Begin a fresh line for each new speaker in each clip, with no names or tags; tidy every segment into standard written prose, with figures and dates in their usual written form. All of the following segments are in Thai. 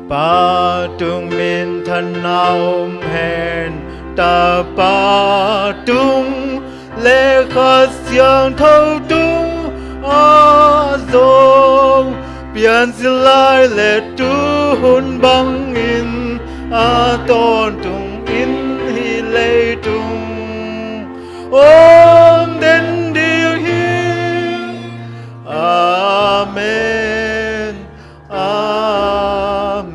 ba tung min thân nào hẹn ta ba tung lệ khát xiang thâu tung a dong biến lại lệ tu hun băng in a tôn tung in hi lệ tung ôm đến điều hi amen amen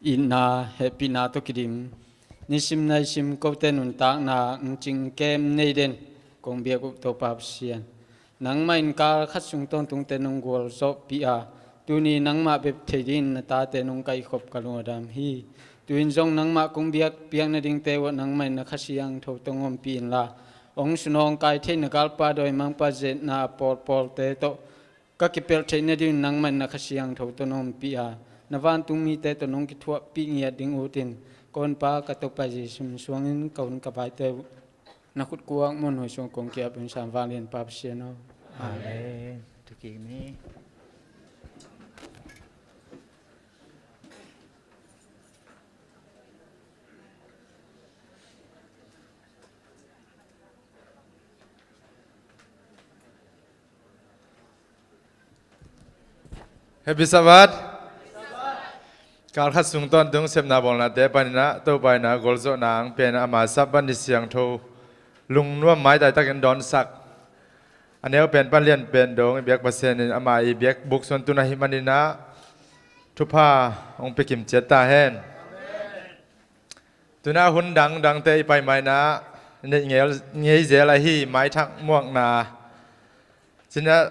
inna happy na to kidim nisim na sim ko tenun ta na ching kem neiden kong bia ko to pap sian nang main ka khat sung ton tung tenung gol so pia tuni nang ma bep thedin na ta tenung kai khop kalodam hi tuin jong nang ma kong biak piang na ding te wa nang main na khasiang tho tongom pin la ong sunong kai the na kal pa doi mang pa jet na pol pol te to ka ki pel the na ding nang main na khasiang tho tonom pia navan tung mi te to nong ki thua pi ngia ding utin kon pa ka to pa ji sum suangin kaun ka bai te na khut kuang mon hoi song kong kia bin sam valian pap siano
amen tu ki ni
Happy Sabbath. Kal khat sung ton tung sem na bol na te panina to pai na golzo nang pen ama saban ni siang tho lung nuam mai dai takin don sak anel pen pan lian pen dong biak pasen ama I biak buk son tu na himanina thupa ong pe kim cheta hen tuna hun dang te pai mai na ne ngei je la hi mai thak muak na china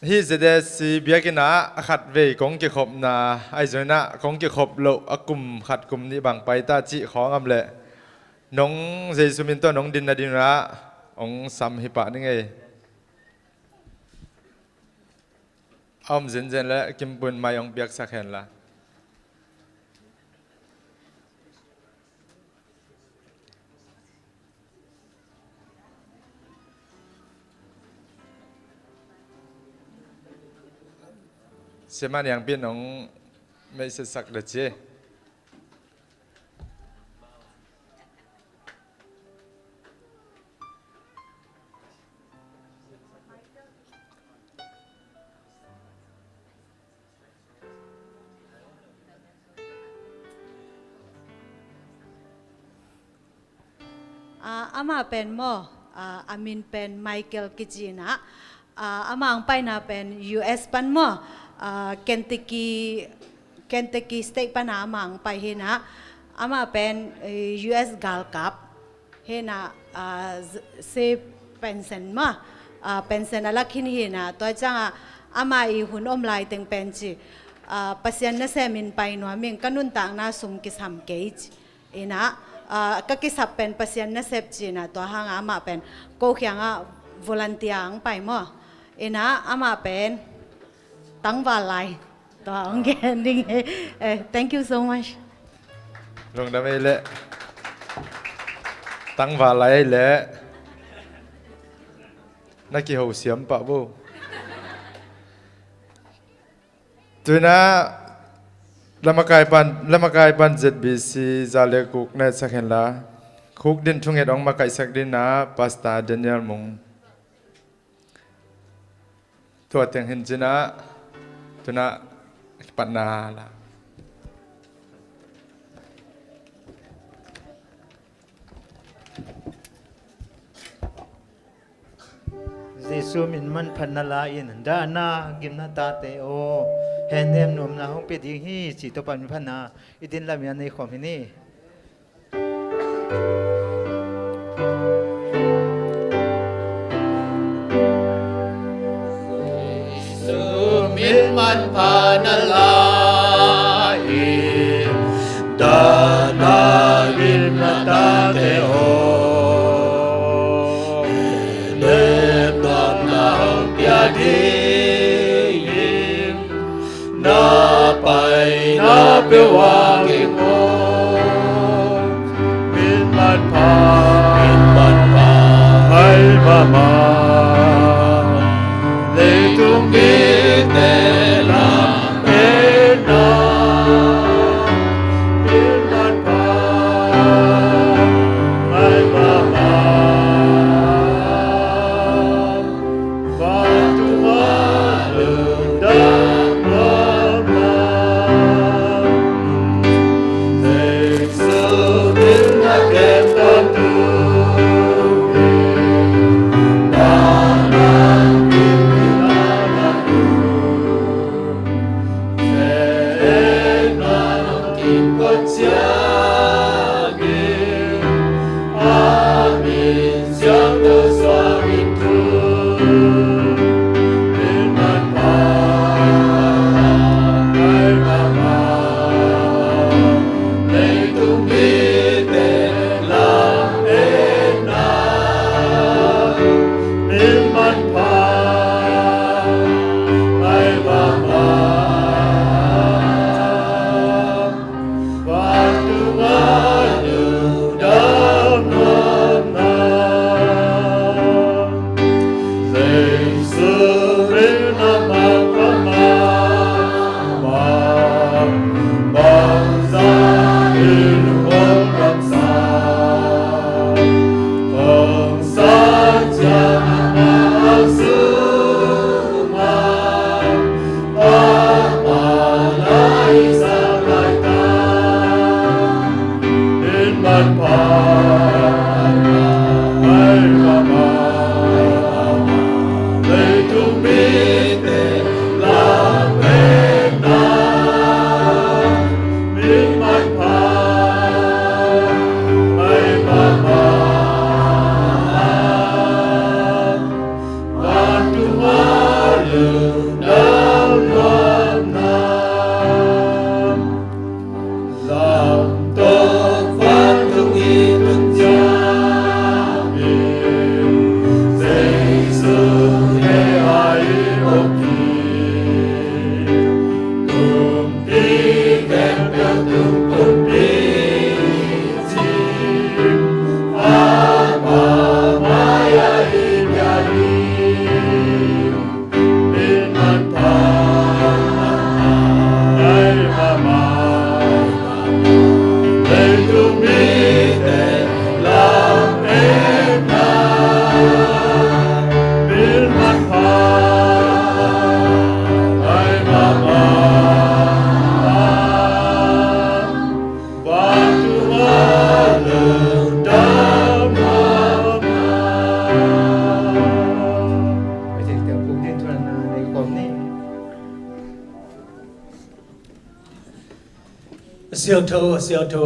hi zede si biakina khat ve kong ki khop na ai zoina kong ki khop lo akum khat kum ni bang pai ta chi khong am le nong jesu min to nong din na din ra ong sam hi pa ni nge om zen le kim bun mai ong biak sak hen la seman yang pin ong mai se sak de che
ama pen mo amin pen Michael Kijina ama ang pai na pen US pan mo Kentucky State pan ama ang pai hina ama pen US Gal Cup hina se pension mo pension alak hina to changa ama I hun lai teng penchi pasyan na semin pai no aming kanun tang na sum kisam cage ina kakisap pen pasyan na sepchi na to hang ama pen ko kyanga volunteer ang pai mo ina ama pen tangwalai to ang ending thank you so much
long da mai le tang va lai le na ki ho siam pa bo tuna lamakai pan ZBC zale kuk ne sakhen la khuk din thunget ong makai sak din na pasta Daniel mung thua teng hin china tuna patna la
Jesu min man phan na la in da na gim na ta te o hen em nom na hong pe ding hi chi to pan phan na idin la mi an nei khom hi ni
Jesu min man phan na la in da na gim na ta te o na pe wang mo min man pa hai mama le tung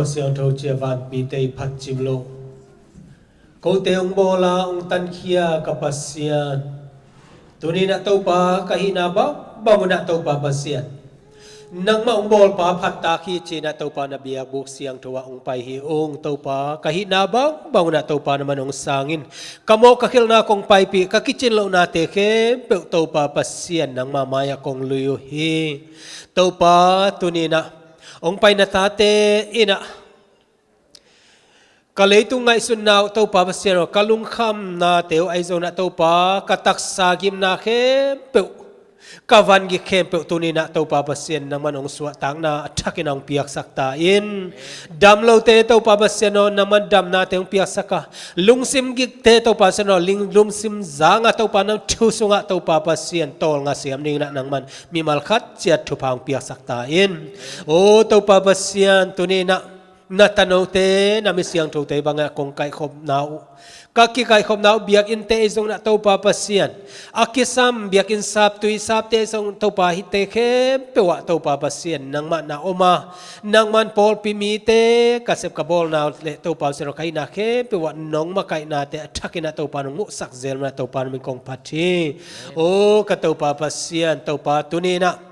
siang thâu chia van pi tei phat chim lo ko te ong bola ong tan khia kapasian tuni na to pa kahina ba banguna to pa pasian nang ma ong bol pa phat ta khi chi na to pa na bia buk siang thowa ong pai hi ong to pa kahina ba banguna to pa naman ong sangin kamo kakil na kong pai pi kakichin lo na te khe pe to pa pasian nang ma maya kong luyo hi to pa tuni na ông pai na tate ina kalei tu ngai sun nau to pa pasero kalung kham na teu ai zo na to pa katak sa gim na khe pe kavan gi khem pe tu ni na to pa pasien nang man ong suwa tang na thakin ong piak sakta in dam lo te to pa paseno naman dam na te ong piak saka lungsim gi te to pa seno ling lungsim zanga to pa nang thu sunga to pa pasien tol nga siam ning na nang man mi mal khat chiat thu phang piak sakta in o to pa pasien tu ni na natano te na mi siang tho te banga kong kai khop nau kaki kai khop nau biak in te zong na to pa pasien akisam biak in sap tu sap te zong to pa hi te khe pewa to pa pasien nang ma na oma nang man pol pi mi te kasep ka bol na le to pa sero kai na khe pewa nong ma kai na te thakina to pa nong sak zel na to pa min kong phathi o ka to pa pasien to pa tuni na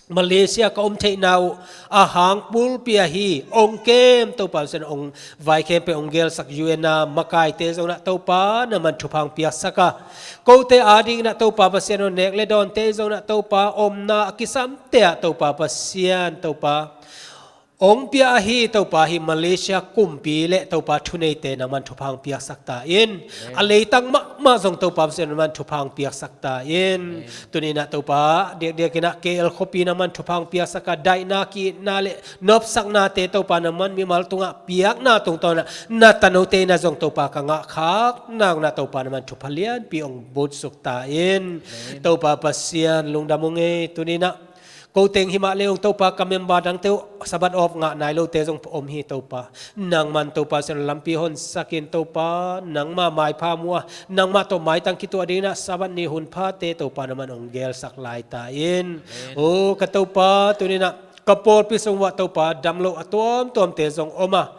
Malaysia ka thei nau a hang pul pia hi ong kem to pa sen ong vai kem pe ong gel sak yuena makai te zo na to pa na man thupang pia saka ko te ading na to pa pasien on nek le don te zo na to pa om na kisam te to pa pasien to pa ong pia hi to pa hi Malaysia kumpi le to pa thunei te na man thupang pia sakta in alei tang ma zong to pa sen man thupang pia sakta in tuni na to pa de kina kel khopi na man thupang pia saka dai na ki na le nop sak na te to pa na man mi mal tunga piak na tung to na tano te na zong to pa ka nga khak na to pa na man thupalian pi ong bot sukta in to pa pasian lungdamonge tuni na ko teng hima leong to pa kamemba dang teu sabat of nga nai lo te jong om hi to pa nang man to pa sen lampi hon sakin to pa nang ma mai pha mua nang ma to mai tang kitu adina sabat ni hun pha te to pa naman ong gel sak lai ta in o ka to pa tunina kapol pi song wa to pa damlo atom tom te jong oma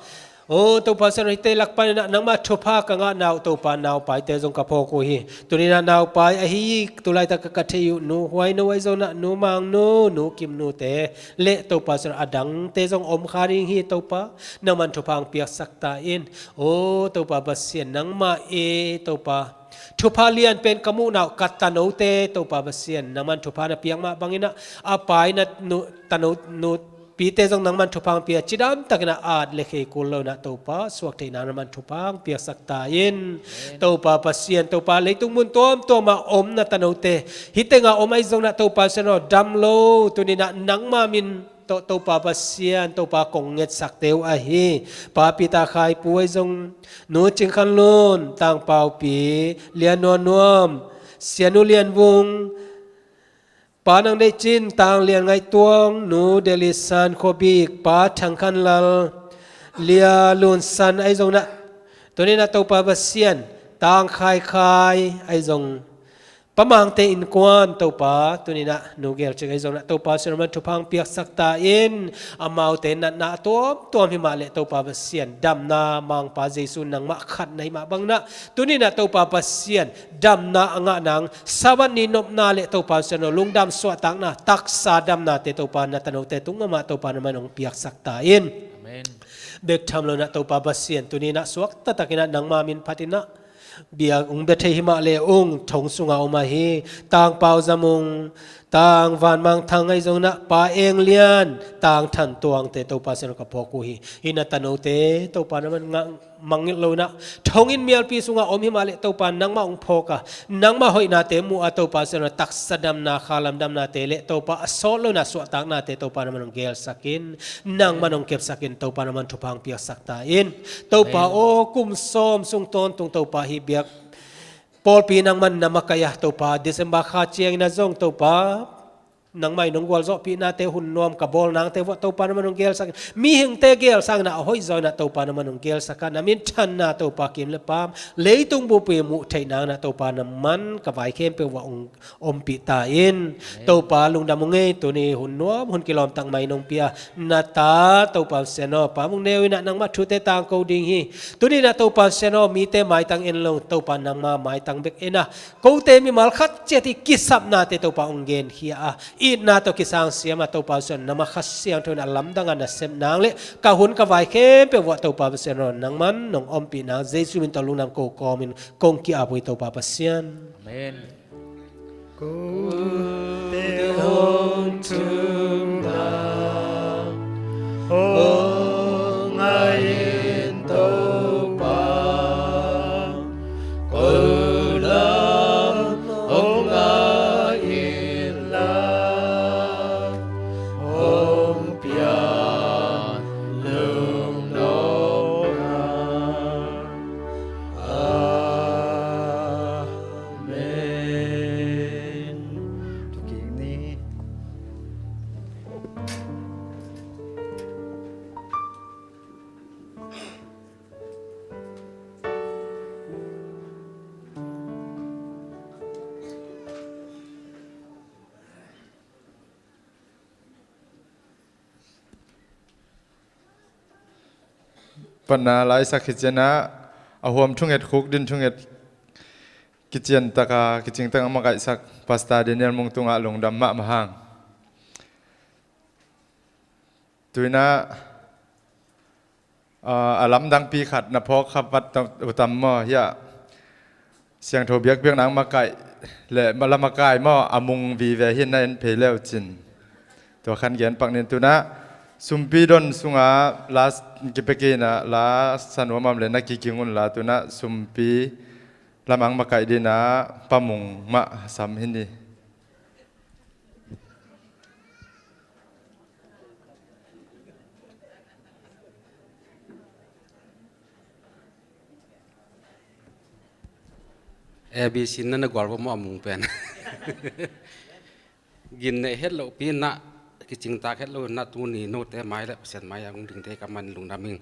โอ้ตัวภาษาเตลักไปนะนังมาทุพากังนาวตัวปานาวไปเตจงกะพอกูฮีตัวนี้นะนาวไปไอฮีตัวไลตะกะเทยุนูหวยนูไอโซนะนูมังนูกิมนูเตเละตัวภาษาอดังเตจงอมคาริงฮีตัวปานังมันทุพังเปียกสักตาอินโอ้ตัวปาบาเสียนนังมาตัวปาทุพาเลียนเป็นกมูนาวกัตตาโนเตตัวปาบาเสียนนังมันทุพานะเปียงมาบังอินะอาไปนะนูตานูปีเตจงนังมันทุพังเปียจิดามตักนะอาดเลขกุลโลนะตัวปาสวกเทนานังมันทุพังเปียสักตาอินตัวปาปัสเซียนตัวปาเลยตุงมุนตัวมาอมนะตาโนเตฮิตเงาอมไอจงนะตัวปาเสนอดัมโลตัวนี้นะนังมามินตัวปาปัสเซียนตัวปากงเงตสักเตวอะฮีปาปิตาขายป่วยจงนูจิงคันลุนต่างเปาปีเลียนนวมเสียนุเลียนวงปานังได้จินต่างเลียนไงตวงหนูเดลิสันโคบิกปาทังคันลลเลียลุนสันไอจงนะตัวนี้นะตัวปาปัสเซียนต่างคายไอจงปะมังเตอินกวนตัวปาตัวนี้นะนูเกลจึงไอจงนะตัวปาเสนมันทุพังเปียกสักตาอินอามาเตนันะตัวพิมาเลตัวปาปัสเซียนดำนามังปาเจสุนังมาขัดในมาบังนะตัวนี้นะตัวปาปัสเซียนดำนาอ่างนังสวรรค์นินบนาเลตัวปาเสนลุงดำสวตังนะตักษาดำนาเตตัวปานะตโนเตตุงมาตัวปานมันองเปียกสักตาอินเบกทำแล้วนะตัวปาปัสเซียนตัวนี้นะสวกตะตะกินะนังมามินพัตินะเบียงเบเทหิมาเลองทงสุงเอามาฮีต่างเปาจมุงต่างวันมังทางไอจงนะปาเองเลียนต่างทันตวงเตตัวปาเสนกับพอกูฮีอินาตโนเตตัวปานะมันมังเงโลนะทงอินเมียลปีสุงาอมหิมาเลตัวปานังมาองพอกะนังมาหอยนาเตมูอาตัวปาเสนตักสะดำนาคาลัมดำนาเตเลตัวปาโซโลนะสวตักนาเตตัวปานะมันองเกลสักินนังมันองเก็บสักินตัวปานะมันทุพังเปียกสักตาอินตัวปาโอกุมโซมสุงตนตุงตัวปาฮิเบียกปอลปีนังมันนามาคายะตัวปาเดซมบาคาเชียงนาจงตัวปานังไม่นงวอลโซปีนาเตหุนนวมกับบอลนางเตวตัวปานมันงเกลสักมีหิงเตเกลสังนาหอยจอยนาตัวปานมันงเกลสักนามินชันนาตัวปากิมเลปามเลยตุงบุเปมุไทนางนาตัวปานมันกับไวเข้มเปว่าอมปิตาอินตัวปาลุงดำมงเงตัวนี้หุนนวมหุนกิลอมตังไม่นงเปียนาตาตัวปาเซโนปามุงเนวินะนังมาชุเตตังโกดิงฮีตัวนี้นาตัวปาเซโนมีเตไม้ตังเอ็นลงตัวปานังมาไม้ตังเบกเอ็นะโกเตมีมัลคัดเจติกิสับนาเตตัวปาองเกนฮีอาอีนาตัวกิสังเสียมาตัวปาเซนนามาคัสเสียงทุนอัลลัมดังอันเซมนางเลกะหุนกะไวเข้มเปว่าตัวปาเซนนังมันนงอมปีนางเจสุมินตะลุงนำโกกอมินกงกิอาบุยตัวปาเซียนอาเมน
กูเตหงทุมนาโองไอโตปากูลำองไอลาองเปียลุงโนนาอาเมนทุกอย่างนี้
ปัญหาหลายสักขิจนะเอาหวมทุ่งเอ็ดคุกดินทุ่งเอ็ดกิจยันตะกากิจงตั้งมาไกสักปาสตาเดนิเอลมงตุงอาลงดำมะมาห่างตุยนะอาลัมดังปีขัดนะพอขับวัดอุตมมอเฮียเสียงโทเบียกเบียกนางมาไก่และมาละมาไก่มออามุงวีเวหินในเพลเลวจินตัวขันเกียนปักเนินตุนะสุมปีดอนสุงาลาสกิเปกีนะลาสันวมัมเลนักกิกิงุนลาตุนะสุมปีละมังมาไก่ดีนะปะมุงมะสามหินดี
บีสินนั่นกว่าผมว่ามุงเป็นกินในเฮ็ดโลปีน่ะกิจงตาเฮ็ดโลน่ะตูนี่โนเตไม้แล้วเสียนไม้ยังดึงเทกับมันลุงดามิง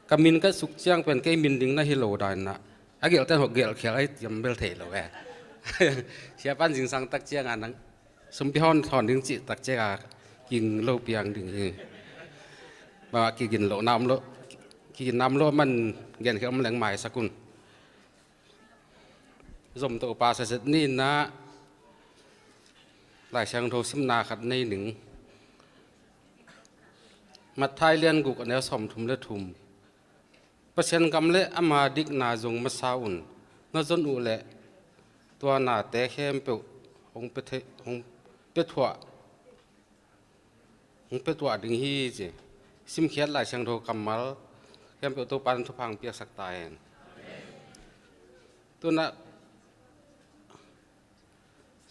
กมินก็สุกเจียงเป็นแกมินดึงน่ะเฮโลได้น่ะอาเกลแต่หกเกลเขียวไอ้ยำเบลเทโลแหวเสียปันสิงสังตักเจียงอันนั้นสมพิฮอนถอนดึงจิตักเจียงกินโลเปียงดึงบ่ว่ากินโลน้ำโลก ขีน้ำโลมันเย็นเข้ามาแหลงใหม่สักกุนจมตัวปลาเสร็จนี่นะหลายเชียงโทซิมนาขัดในหนึ่งมาไทยเลียนกุกแนวสมทุมและทุมเปอร์เซ็นต์กำเละอามาดิกนาจงมาซาอุนน่าจนอุเละตัวหน้าแต่เข้มเปียวองเปเทองเปถั่วองเปถั่วดึงฮีจีซิมเขียนหลายเชียงโทกำมัลเข้มเปียวตัวปันทุพังเปียกสักตายตัวน่ะ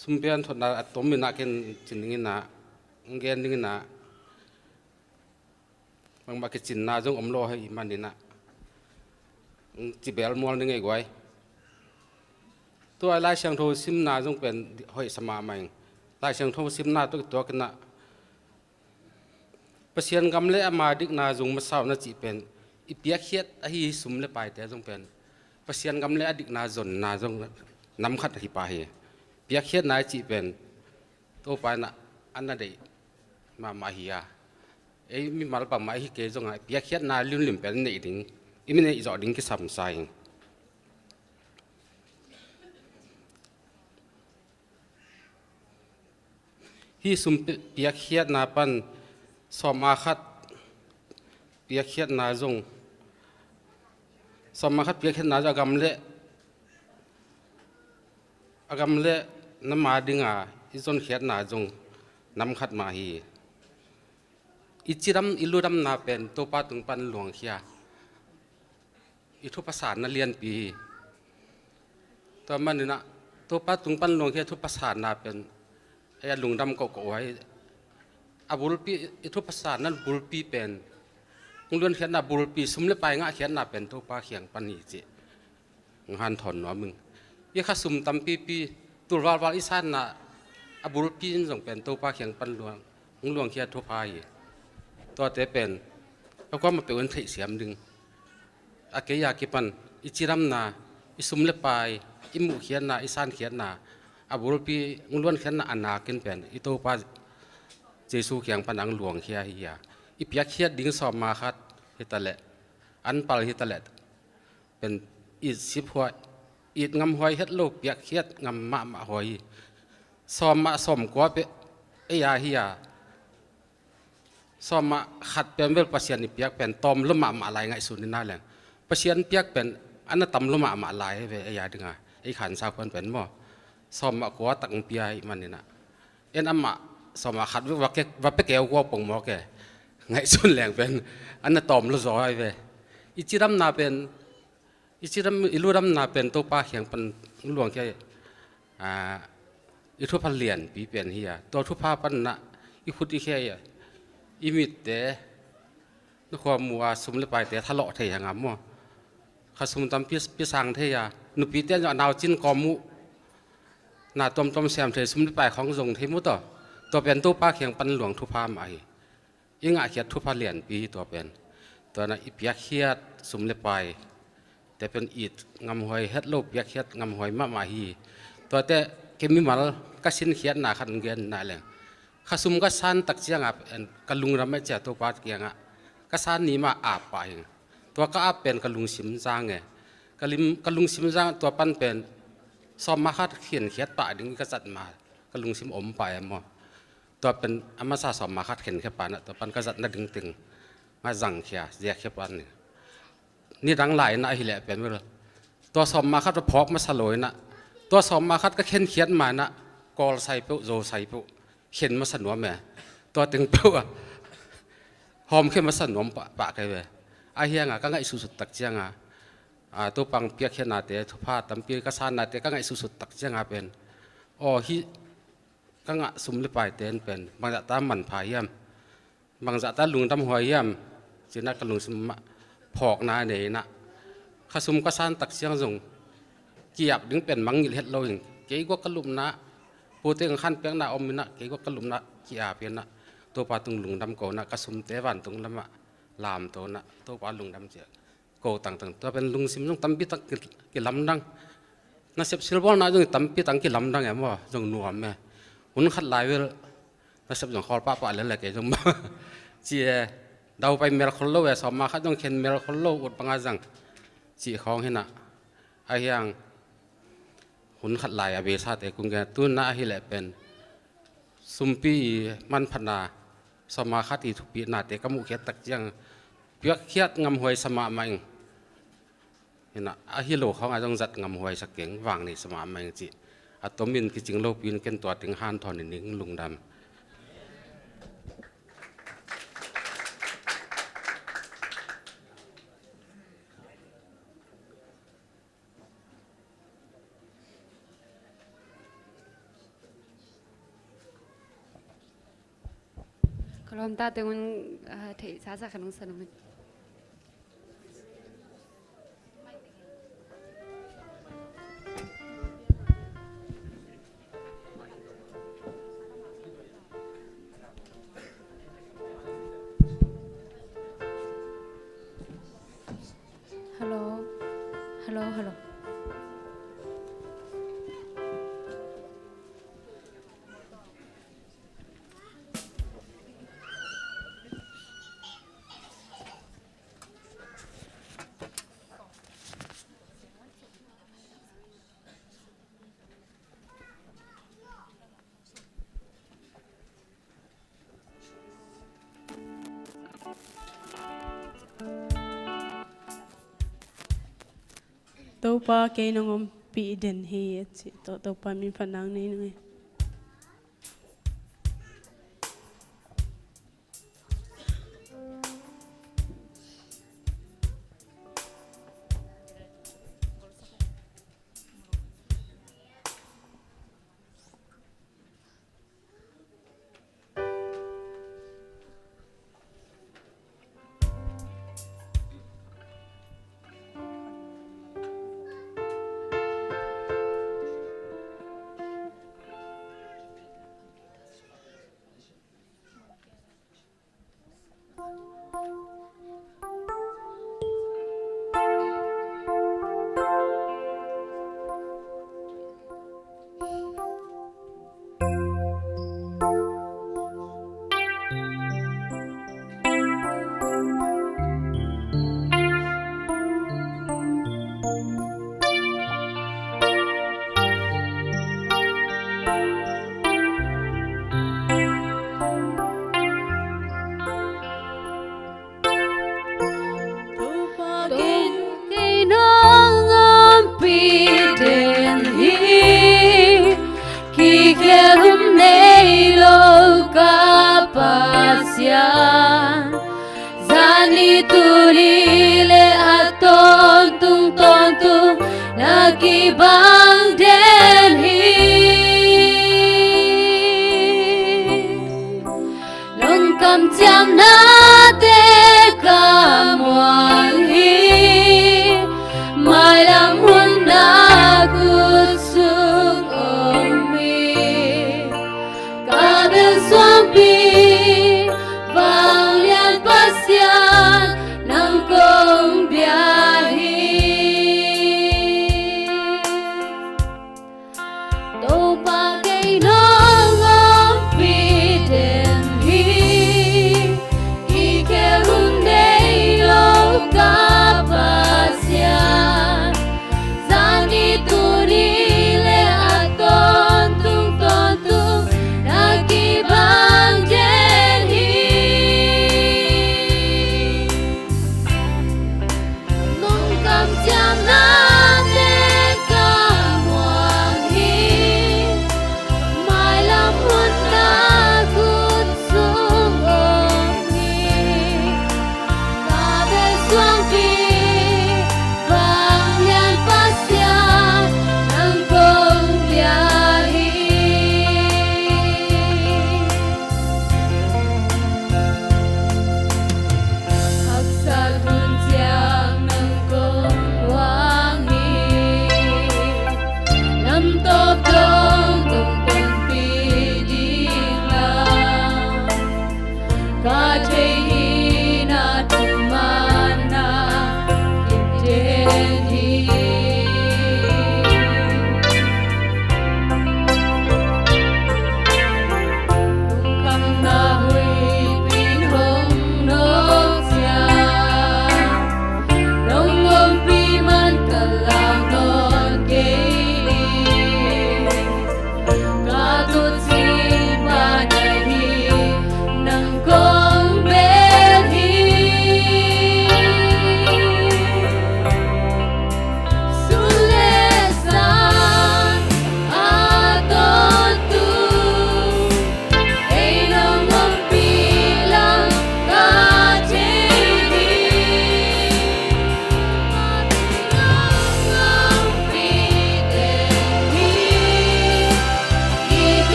สุมเปียนทนนาตัวมีนักเก็นจินนินะเกนนินะบางบักจินนาจงอมโลให้มันนี่นะจีเบลมัวนึงไงกวยตัวลายเชียงโทซิมนาจงเป็นหอยสมาใหม่ลายเชียงโทซิมนาตัวกันนะเปอร์เซ็นต์กำเละมาดิกนาจงมาสาวนาจีเป็นอีเปียเขียดไอ้สุมเละไปแต่จงเป็นเปอร์เซ็นต์กำเละดิกนาจนนาจงน้ำขัดที่ปาเหเปียเขียดนายจีเป็นตัวไปนะอันนั้นได้มาเฮียไอ้มีมาลปะมาฮิเกจงไงเปียเขียดนายลุ่นลิ่มเป็นนี่ดิ้งอีมันนี่จอดิ้งที่สัมไซฮีสุมเปียเขียดนาปันสอมาคัดเปียเขียดนาจงสอมาคัดเปียเขียดนาจะกำเละอากำเละน้ำมาดิ้งอีจนเขียดนาจงน้ำขัดมาฮีอิจิรัมอิลูรัมนาเป็นตัวป้าตุงปันหลวงเขียอิทุภาษานาเรียนปีตัวมันนี่นะตัวป้าตุงปันหลวงเขียทุภาษานาเป็นไอ้ลุงดำก็ไว้อาบุลปีอิทุภาษานั้นบุลปีเป็นงเรียนเขียนนาบุลปีสมเลไปงะเขียนนาเป็นตัวป้าเขียงปันนี่จีงหันถอนหัวมึงยี่ข้าสุ่มตำปีตัววาลอีสานน่ะอาบุลปีนส่งเป็นตัวป้าเขียงปันหลวงหลวงเขียทุพายตัวเตเป็นแล้วก็มาเป็นวันที่เสียมดึงอาเกียากิปันอิจิรัมนาอิสุมเลปายอิมุเขียนนาอิสานเขียนนาอาบุรปีงล้วนเขียนนาอันนากินเป็นอิโตปาเจสูเขียงปันอังหลวงเขียเฮียอิเปียเขียดดิ้งสอบมาคัดฮิตาเละอันปาลฮิตาเละเป็นอิสิบหัวอิดงำหอยเฮ็ดโลกเปียเขียดงำมะหอยสอบมาสมกว่าเปเอียเฮียสอมาขัดเป็นเวลปัสยานิเปียกเป็นตอมลุ่มมาลายไงสุดนี่น่าแหละปัสยานเปียกเป็นอันนั้นตำลุ่มมาลายไปไอ้ยาดึงไอ้ขันสาวคนเป็นหม้อสอมากว่าตังเปียมันนี่นะเอ็นอัมมาสอมาขัดว่าไปแก้วกว่าปงหม้อแกไงสุดแหลงเป็นอันนั้นตอมลุ่มซอยไปอิจิรัมนาเป็นอิจิรัมอิลูรัมนาเป็นตัวป้าเขียงเป็นหลวงแค่อิทุพันเหรียญปีเป็นเฮียตัวทุพาปันนะอิพุทธิแค่อิมิตเตนความมัวสมเลไปแต่ทะเลาะเทียงอ่ะมั่วข้าสมตำพิสังเทียนุปีเตี้ยนาวจินกอมุนาต้มแซมเทสมเลไปของทรงเทมุต่อตัวเป็นตัวป้าเขียงปันหลวงทุพามไอยิ่งอาเขียดทุพาเหรียญปีตัวเป็นตัวนั้นอิเปียเขียดสมเลไปแต่เป็นอิดงำหอยเฮ็ดโลบเปียเขียดงำหอยมะมาฮีตัวแต่เกมิมัลก็สินเขียดหนาขันเงินน่าแหละข้าซุมก็สันตักเจียงอ่ะกะลุงรำไม่เจ้าตัวปาดเกียงอ่ะก็สันนี้มาอาบไปตัวก็อาบเป็นกะลุงสิมจางไงกะลุงสิมจางตัวปั้นเป็นซ้อมมาคัดเขียนเขียดป่าดึงก็จัดมากะลุงสิมอมไปมั่วตัวเป็นอามาซาซ้อมมาคัดเขียนแค่ป่านะตัวปั้นก็จัดน่าดึงตึงมาจังเขียแยกแค่ป่านนี่ดังหลายนะฮิแหละเป็นว่าตัวซ้อมมาคัดพอกมาสลอยนะตัวซ้อมมาคัดก็เขียนเขียนมานะกอลใส่เปโซใส่เปเขียนมาสนวมแม่ตัวตึงเปล่าหอมเข้มมาสนวมปากเลยไอเฮียงก็ไงสุดตักเจียงตัวปังเปียกเขียนนาเตะทุพาตั้มเปียกสานนาเตะก็ไงสุดตักเจียงเป็นอ๋อฮีก็ไงสมเลไปเตนเป็นบางจัตตามันพายยมบางจัตตาลุงตั้มหอยยมจีนักลุงสมพอกนาเนยนะข้าสมก็สานตักเจียงส่งเกียบดึงเป็นมังยิเฮ็ดโลหิงเกี่ยก็กลุ่มนะผู้ที่ขันเปียงนาอมนะเกี่ยก็กลุ่มนะขี้อาเปียนะตัวปลาตุงลุงดำโกนะกระสุมเตวันตุงละมะลามตัวนะตัวปลาลุงดำเจ้าโกต่างตัวเป็นลุงซิมต้องตั้มปีตั้งกี่ลำดังน่าเสียบศิลปะน่าจงตั้มปีตั้งกี่ลำดังแอมว่าจงนัวแม่หุ่นขัดลายเวลน่าเสียบจงคอป้าป่าแล้วแหละแกจงเจีย đầu bay mel khol lo ya sama khat dong khen mel khol lo ut panga jang chi khong hina a hiang hun khat lai a be sa te kung ga tu na hi le pen sumpi man phana sama khat i thupi na te kamu khe tak jang piak khiat ngam hoi sama mai hina a hi lo khong a jong zat ngam hoi sakeng wang ni sama mai chi atomin ki ching lo pin ken to ting han thon ni lung dam
Kalau ta dengan thầy xã sa khăn sân mình. Hello, hello, hello.
Tau pa kay nangom pi den hi chi tau pa min phanang nei ngai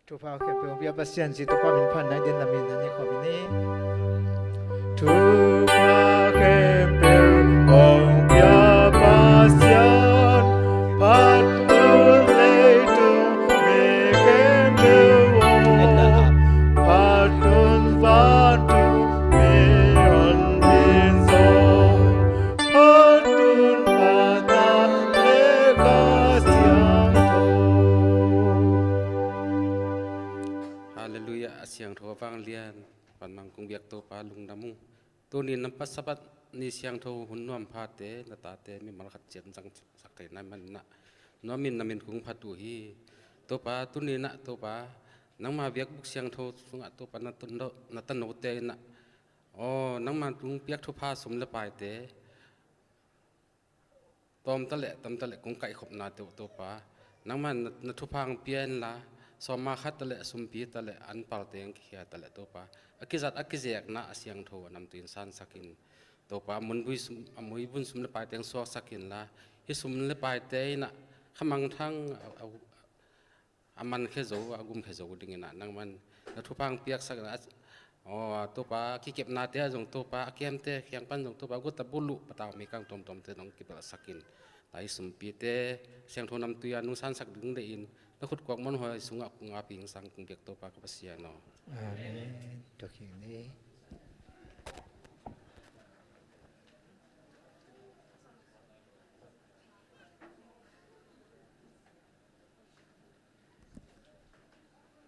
ทุพาเข็มเปียวเบียบเสียนสิตุปามินพันในเดือนละมินอันนี้ขอบินี้ทุพาเข็มเปียวองเบียบเสียนพัดตุเลยตุเมเข็มเปียวพัดตุนฟันตุเมอันบินทรงพัดตุนปาตาเลกาเสียงโท
ฮาเลลูยาเสียงโทฟังเลียนปันมังคงเบียกตัวปลาลุงดำมุงตัวนี้น้ำปัสสบัดนี่เสียงโทหุ่นนวมพาเตนตาเตมีมันขัดเจียมสังสักไก่นั่นมันนะน้อมินน้ำมินคงพัดตัวฮีตัวปลาตัวนี้นะตัวปลานังมาเบียกบุกเสียงโทสุงะตัวปลานัตโนนัตโนเตนะอ๋อนังมาตุงเบียกทุพาสมละปลายเตตอมตะเละตอมตะเละคงไก่ขบนาตัวปลานังมันนัทุพังเปียนละสมาคัดตะเละสุมปีตะเละอันปาลเตงเขียตะเละตัวปลาอกิจัดอกิเจกนะเสียงโทนำตีนสันสักินตัวปลามุนบุยมุยบุญสุมละปลายเตงสวสักินละฮิสุมละปลายเตนะขมังทั้งอามันเขโจอากุมเขโจดิ่งนะนังมันนัทุพังเปียกสักนะอ๋อตัวปลาขี้เก็บนาเตะจงตัวปลาเกียมเตะเขียงปันจงตัวปลากุตะบุลุปะตาวมีกังตอมเตน้องกิบละสักินไต่สุมปีเตเสียงโทนำตัวยานุสันสักดึงได้อินแล้วขุดกวางมันหอยสุงะกุงอาปิงสังกุงเบียกตัวปลากระเสียนอ
อาเมนตัวขิงนี้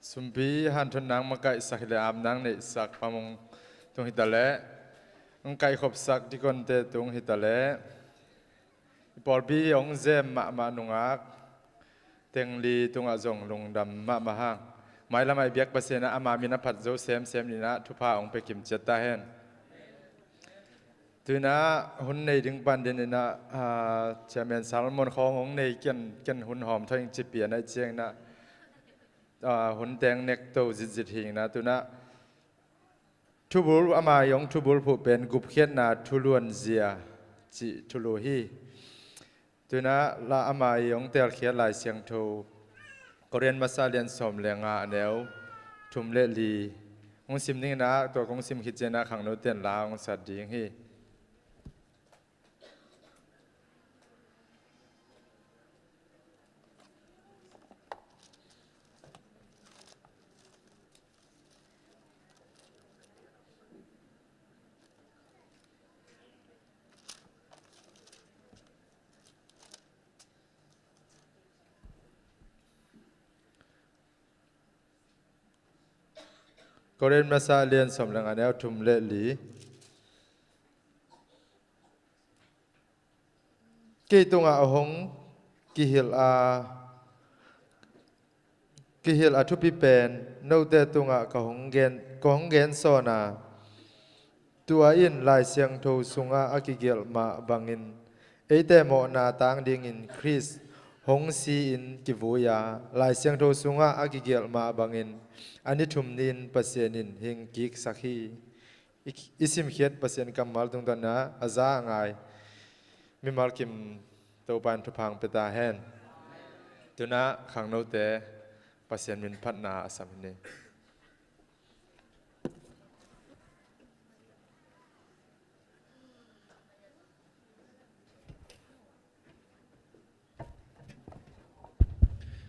สุมพีหันทุนนางมาไก่สักเลอามนางในสักพามงตรงหิตาเละองไก่ขบสักที่คนเตตรงหิตาเละปอลบีองเจมมานุงักเต็งลีตรงอาจงลงดำมาห้างไม่ละไม่เบียกเปอร์เซ็นต์อามามีนับผัดโจเซมนี่นะทุพาองไปกิมเจตาเฮนตัวนะหุ่นในดึงปันเดนนะจะเป็นสารมนของในกันหุ่นหอมทอยจิเปียในเจียงนะหุ่นแดงเน็กโตจิตหิงนะตัวนะทุบุลอามายองทุบุลผู้เป็นกุบเขียนนะทุลวนเซียจิทุโลฮีตัวนะละอามายองเตลเขียนลายเสียงโทก็เรียนมาซาเรียนสมเลียงอาแนวทุมเลลีองซิมนี่นะตัวของซิมคิดเจนะขังโนเตียนลาองสัตดีงฮีก็เรียนมาซาเรียนสมเลียงอาแนวทุมเลลีกี่ตรงอาหงกิฮิลอาทุพิเป็นโนเตตรงอากหงเกนโซนาตัวอินลายเสียงโทสุงอากิเกลมาบังอินเอเตโมนาตังดิงอินคริสหงซีอินกิวุยาลายเสียงโทสุงอากิเกลมาบังอินอันนี้ทุมนินเปอร์เซ็นต์หิงกิกสักฮีอิสิมเขียดเปอร์เซ็นต์กำมัลตรงนั้นนะอาซาไงมิมัลกิมตัวปันทุพังเปตาเฮนตัวนะขังโนเตเปอร์เซ็นต์มินพัฒนาสัมนี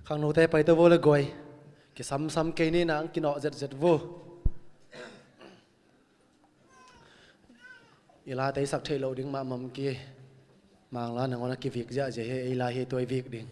ขังโนเตไปตัวโวเลยกวยกิซ้ำๆเกนี่นังกินอเจ็ดโวอีลาเตสักเทโลดิ้งมามัมกีมังลานังวันกิวิกจะเจเฮอีลาเฮตัววิกดิ้ง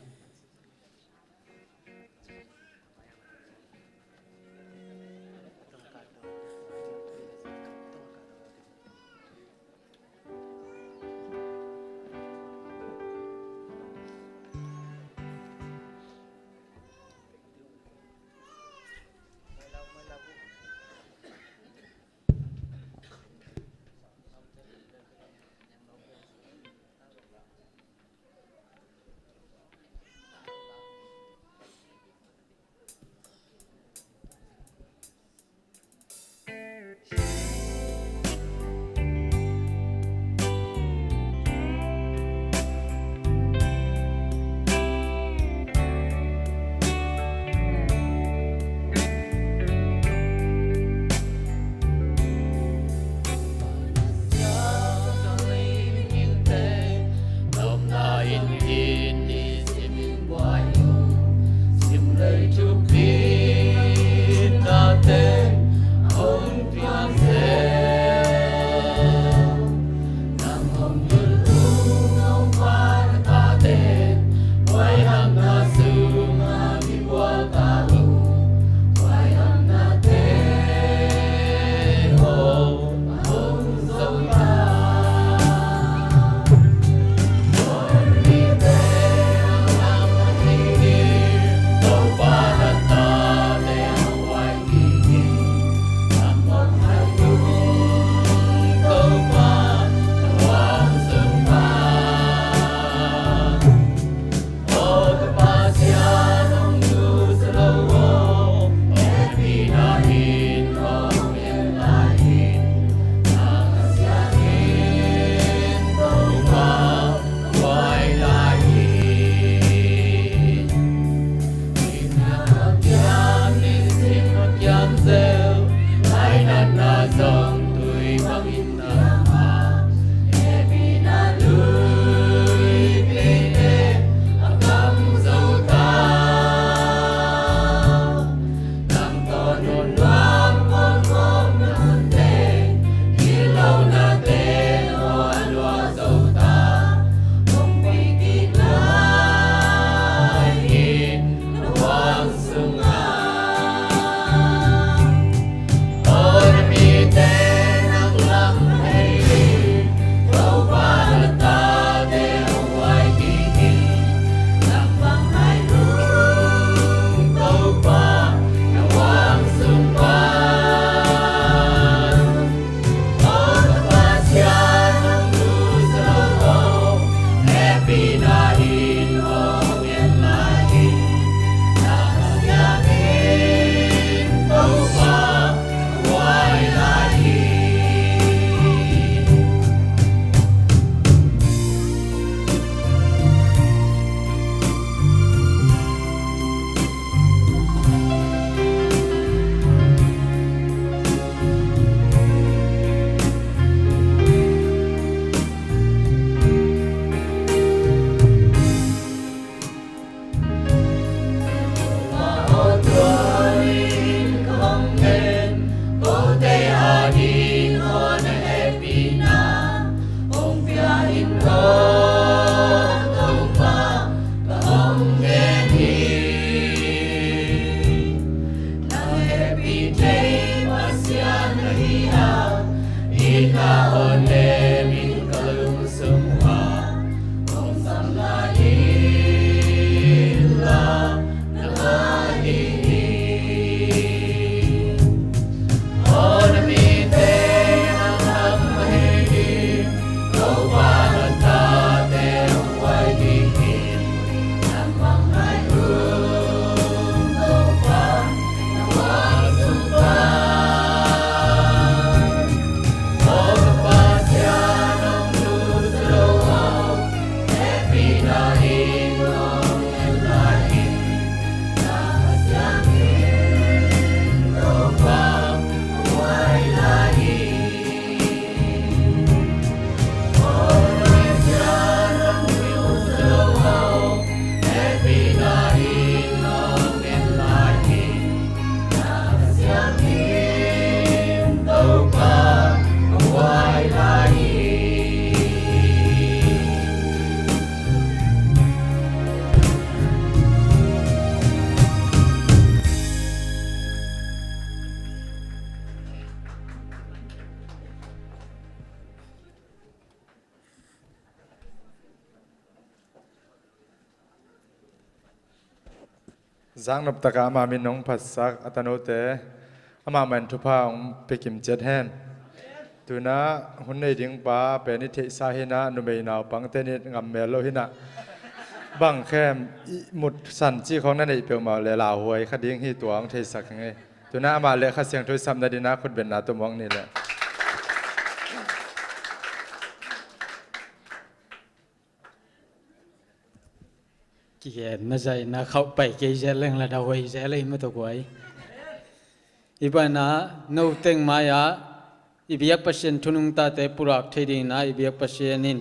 na one min kalung semua om samla illa nahani on mi te nam mahedi lo banata te wai di nam mai ru lo pa wa su pa
Giang nộp tất cả mà mình nông phát sắc ở tận thế, mà mình chụp hàng bị kiểm chết hen. Từ na hôm nay tiếng ba bên này thấy sao hiện na nụ mày nào bằng tên này ngắm mèo lo hiện na. Bằng khem một sản chỉของนั่นเองเปียวมาเลยลาวหวยคดีที่ตัวของเทศักไงตัวน่ามาเลยข้าเสียงโทรศัพท์นั่นดีนะคนเป็นนาตัวมองนี่แหละ
เกียรมาใจนะเขาไปเกี่ยเรื่องละดาวไว้เจเลยไม่ตัวไว้อีบ้านะนูเต็งมายาอีเบียกเปอร์เซ็นต์ทุนงตาเตปุรักที่ดีนะอีเบียกเปอร์เซ็นต์นิน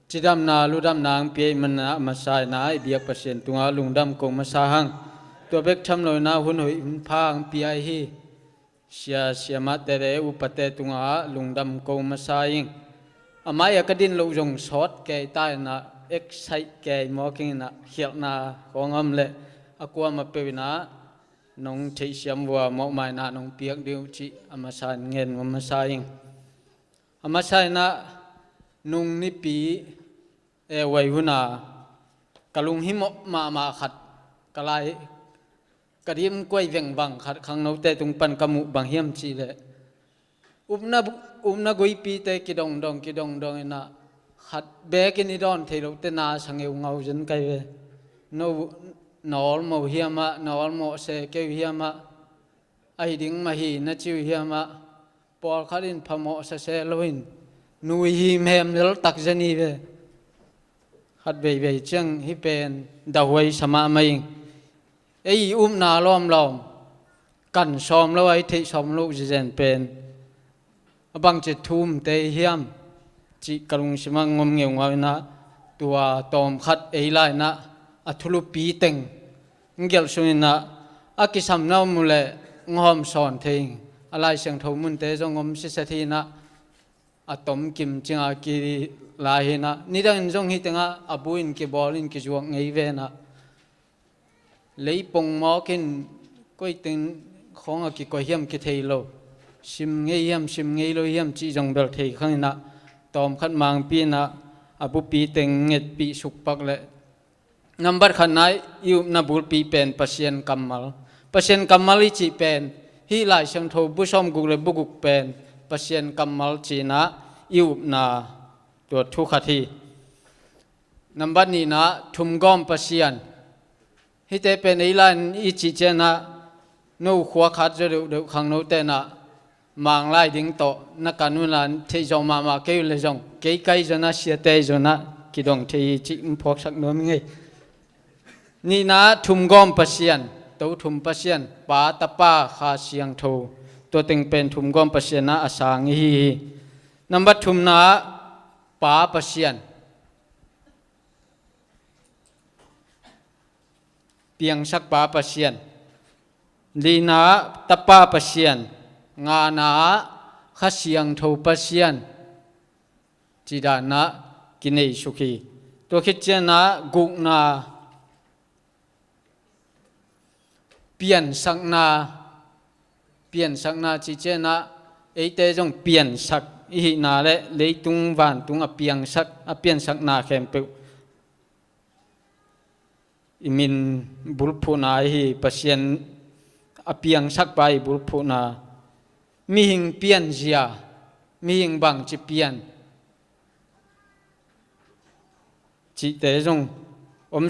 จิดำนาลุดำนางเปียมันนะมาใส่นะอีเบียกเปอร์เซ็นต์ตัวลุงดำกงมาสาหังตัวเบกทำเลยนะหุ่นหอยพางปีไอฮีเสียมาแต่เรอุปเตตัวลุงดำกงมาใส่ยิงอามาอยากดินลุงสอดแก่ใต้นะเอ็กไซแก่หมอกินนะเขียนนะของอำเละอากวมาเปวินะน้องเทียมวัวหมอไม้นะน้องเปียกเดียวจีอามาใส่เงินมาใส่ยิงอามาใส่นะนุ่งนิปีวัยหุ่นากะลุงหิมมาขัดกะไลกระดิ่มกล้วยเวียงบังขัดขังนเอาแต่ตรงปันกมุบังเฮียมจีเลยอุ้มนากุยปีเตกิดองดองนะขัดเบกินิดอนเทโลเตนาสังเอวเงาจนไกลเวนนอลโมเฮียมะนอลโมเสเกวเฮียมะไอดิ่งมาฮีนัจิวเฮียมะปอลขัดินพมอเสโลหินนุยฮีเมมเนลตักเจนีเวขัดเบยจังฮิเป็นดาวไวสมาไม่ไอนาล้อมกันซ้อมแล้วไอที่ซ้อมลูกจะเป็นบางจะทุ่มเตะเฮียมจีกรุงสมังงมเงียวงานะตัวตอมขัดไอไลนะอัทุลุปีเต็งเกลสุนินะอากิสัมนามุเลงอมสอนเทงอะไรเสียงทมุนเตจงอมสิสทีนะอะตอมกิมจิงอากิลาเฮนะนี่ดังจงฮิตงะอบุอินกิบอลินกิจวงไงเวนะเลยปงมอกินก็อีติงของอากิก็เฮียมกิเทโลชิมเงียมโลเฮียมจีจงเบลเทข้างนะตอมขัดมังปีนะอบุปีเต็งเงดปีสุกปักเลยนับบัดขันไหนอยู่นับบุปีเป็นเปอร์เซ็นต์กัมมัลจีเป็นฮีไลเชียงโทบุชอมกุเลบุกุกเป็นเปอร์เซ็นต์กัมมัลจีนะอยู่นาตัวทุกขทีนับบัดนี้นะทุ่มก้อมเปอร์เซ็นต์ฮิเตเป็นอีไลน์อีจีเจนะนูขวาขัดจะดูขังนูเตนะมังไล่ดิ้งโตนักการเมืองที่จงมาเกี่ยวเลยจงเกี่ยไกจนะเสียเตจนะกิดงที่จิมพกสักน้อยไงนี่นะทุ่มก้อมเปอร์เซ็นต์ตัวทุ่มเปอร์เซ็นต์ป้าตาป้าขาเสียงโทตัวเต็งเป็นทุ่มก้อมเปอร์เซ็นต์นะอาสางฮีนับบัดทุ่มนะป้าเปอร์เซ็นต์เพียงสักป้าเปอร์เซ็นต์ลีนะตาป้าเปอร์เซ็นต์งานาข้าเสียงโทเปอร์เซ็นต์จีดานะกินเอสุขีตัวคิดเจนะกุนาเปลี่ยนสักนาจีเจนะไอเตจงเปลี่ยนสัก hi na le leitung van tung apian sak na khem pe imin bulphu na hi pasien apiang sak pai bulphu na mi hing pian zia mi hing bang chi pian chi te jong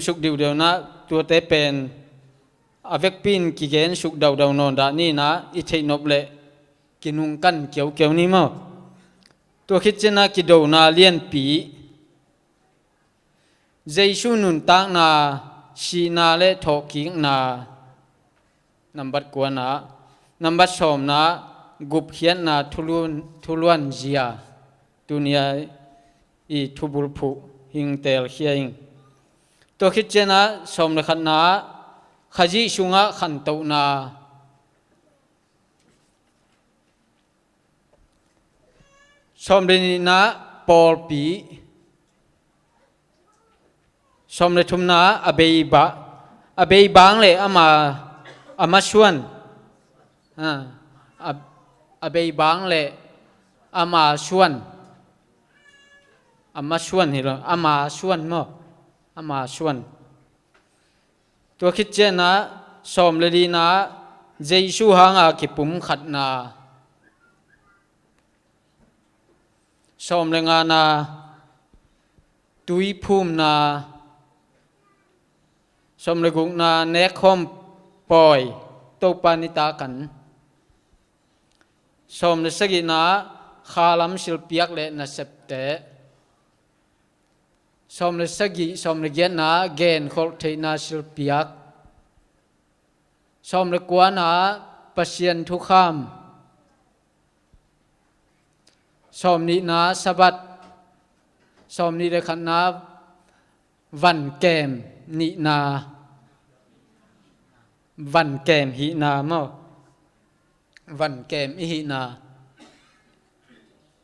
suk diu deu na tua te pen avek pin ki gen suk dau dau non da ni na I thei nop le kinung kan kiau ni mo tua khit chena ki do na lian pi Jesu nun ta na si na le tho ki na number kwa na number som na gup khian na thuluan zia dunia I thubul phu hing tel khiaing to khit chena som le khat na khaji sunga khan to na som le ni na pol pi som le thum na abei bang le ama suan abei bang le ama suan hi lo ama suan mo ama suan tua khit che na som le di na Jesu hanga ki pum khat na som le nga na tui phum na som le guk na nek khom poi to panita kan som le sagi na khalam sil piak le na septe som le sagi som le gen na gen khol thei na sil piak som le kwa na pasien thu kham som ni na sabat som ni le khan na van kem ni na van kem hi na mo van kem hi na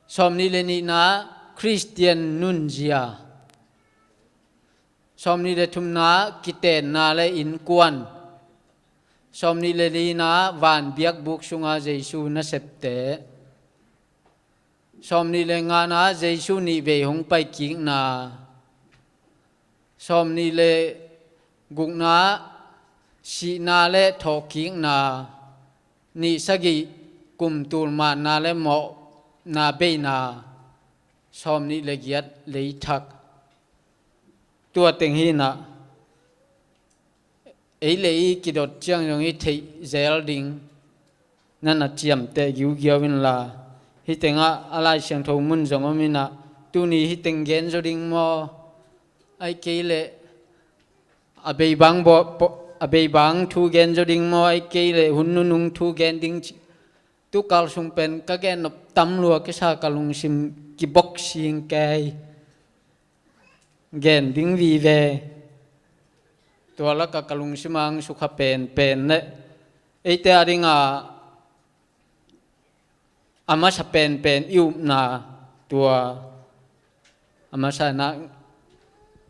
som ni le ni na Christian nun zia som ni le thum na kiten na le in kwan som ni le li na van biak buk sunga Jesu na septe som ni le nga na Jesu ni ve hong pai king na som ni le guk na si na le tho king na ni sagi kum tul ma na le mo na be na som ni le giat le thak tua teng hi na ei le ki dot chiang yong I thei zel ding nan a chiam te giu giawin la hi tenga alai siang tho mun jong amina tu ni hi teng gen zo ding mo ai ke le abei bang thu gen zo ding mo ai ke le hun nu nung thu gen ding tu kal sung pen ka gen nop tam lua ke sa kalung sim ki bok sing kai gen ding vi ve tua la ka kalung simang sukha pen ne eite adinga ama sa pen iu na tua ama sa na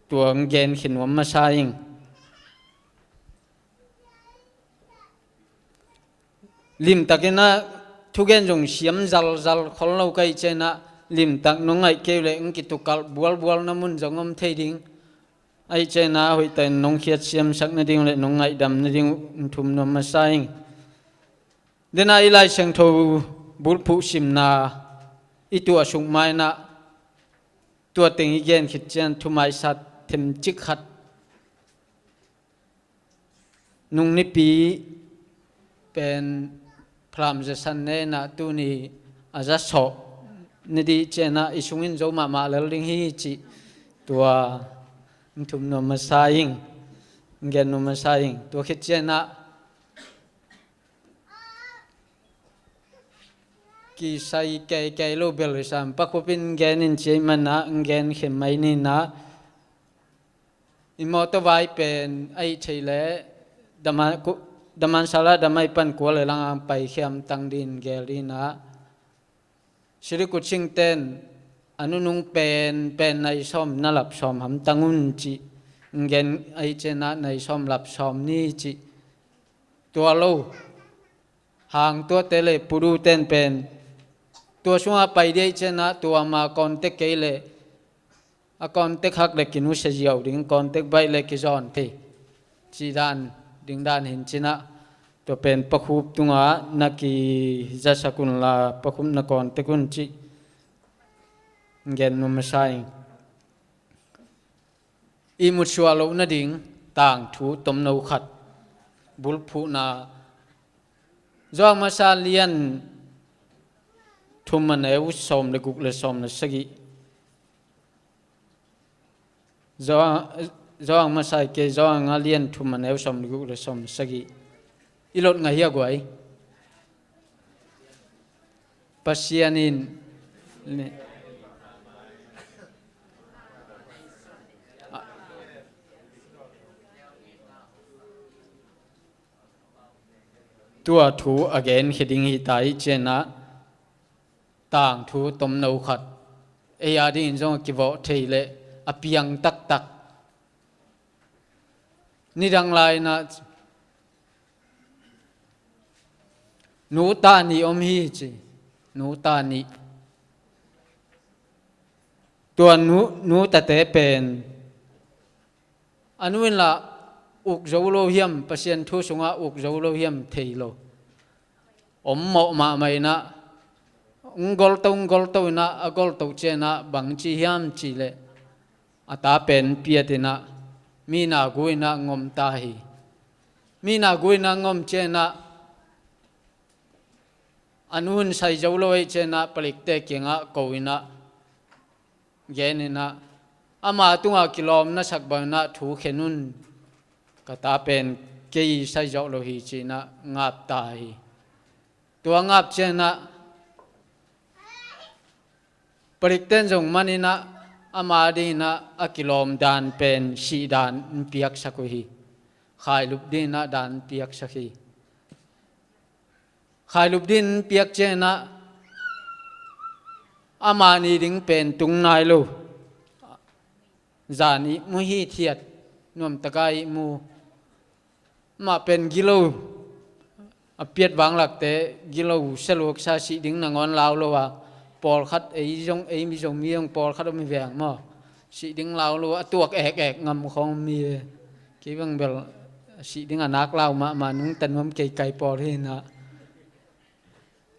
tua gen khinwam ma sa ing lim takena thugen jong siam zal khol lo kai chena lim tak nongai kele ngki tukal bual na mun jongom theding ai chena hoi ten nong khiat siam sak na ding le nongai dam na ding thum no ma saing dena ilai sang tho bul phu sim na itu asung mai na tua teng igen khit chen thumai sat them chik khat nung ni pi pen pram je san ne na tu ni aja so ni di chena isungin zo ma lel ding hi chi tua thum no ma saing gen no ma saing tua khit chena ki sai ke lo bel sam pakopin gen in che mana gen khem mai ni na imoto vai pen ai theile daman sala damai pan ko le lang pai khiam tang din gelina siri kuching ten anunung pen nai som nalap som ham tangun chi gen ai chena nai som lap som ni chi tua lo hang tua tele puru ten pen ตัวช่วงไปได้เจนะตัวมาคอนเทกเกลเลยคอนเทกฮักเล็กกินุเสียวดิ้งคอนเทกใบเล็กกิจอนที่จีดานดิ้งดานเห็นจีนะตัวเป็นปะคุบตุงานักกีจะสกุลลาปะคุบนักคอนเทกุนจีเงินนุ่มใส่อีมุดชัวโลนดิ้งต่างถูตมนูขัดบุลพูนาจองมาซาเลียนทุมมันเอวสมเลกุกเลสมเลสกีจองมาใส่เกจองงาเลียนทุมมันเอวสมเลกุกเลสมเลสกีอีหลดไงเฮียกวยปัสยานินตัวถูอเกนขิดิงฮิตายเจนะต่างถูตมนูขัดเอียดินจงกิวเทเลอเปียงตักตักนี่ดังไรนะนูตานีอมฮีจีนูตานีตัวนูตะเตเป็นอนุวินละอุกโจโลเฮียมเปอร์เซ็นต์ทุสงะอุกโจโลเฮียมเทโลอมเหมาะมาไม่นะกอลตูนะกอลตูเจนะบังจีเฮียมจีเลอาตาเป็นเปียตินะมีนากุยนะงมตาฮีมีนากุยนะงมเจนะอนุนใส่โจโลเจนะผลิตเตกิงะกุยนะเย็นนะอามาตุงะกิโลมนะสักบังนะถูเขนุนก็ตาเป็นเกยใส่โจโลฮีจีนะงับตาฮีตัวงับเจนะปริกเต้นจงมันนี่นะอามาดีนะอากิโลมดานเป็นสีดานเปียกสักฮีขายลุบดีนะดานเปียกสักฮีขายลุบดินเปียกเจนะอามานีดิ้งเป็นตุงนายลูจานิมุฮีเทียดนวมตะไกมูมาเป็นกิโลเปียดบางหลักแต่กิโลเสลวกซาสีดิ้งนางอนลาวโลวะปอลคัดไอ้จงไอ้มีจงมีจงปอลคัดไม่แหวงมั้งสีดิ้งลาวโลวะตัวแอกงำของมีกี่บางเบลสีดิ้งนักลาวมานุ่งแต่นวมไก่ปอลที่นะ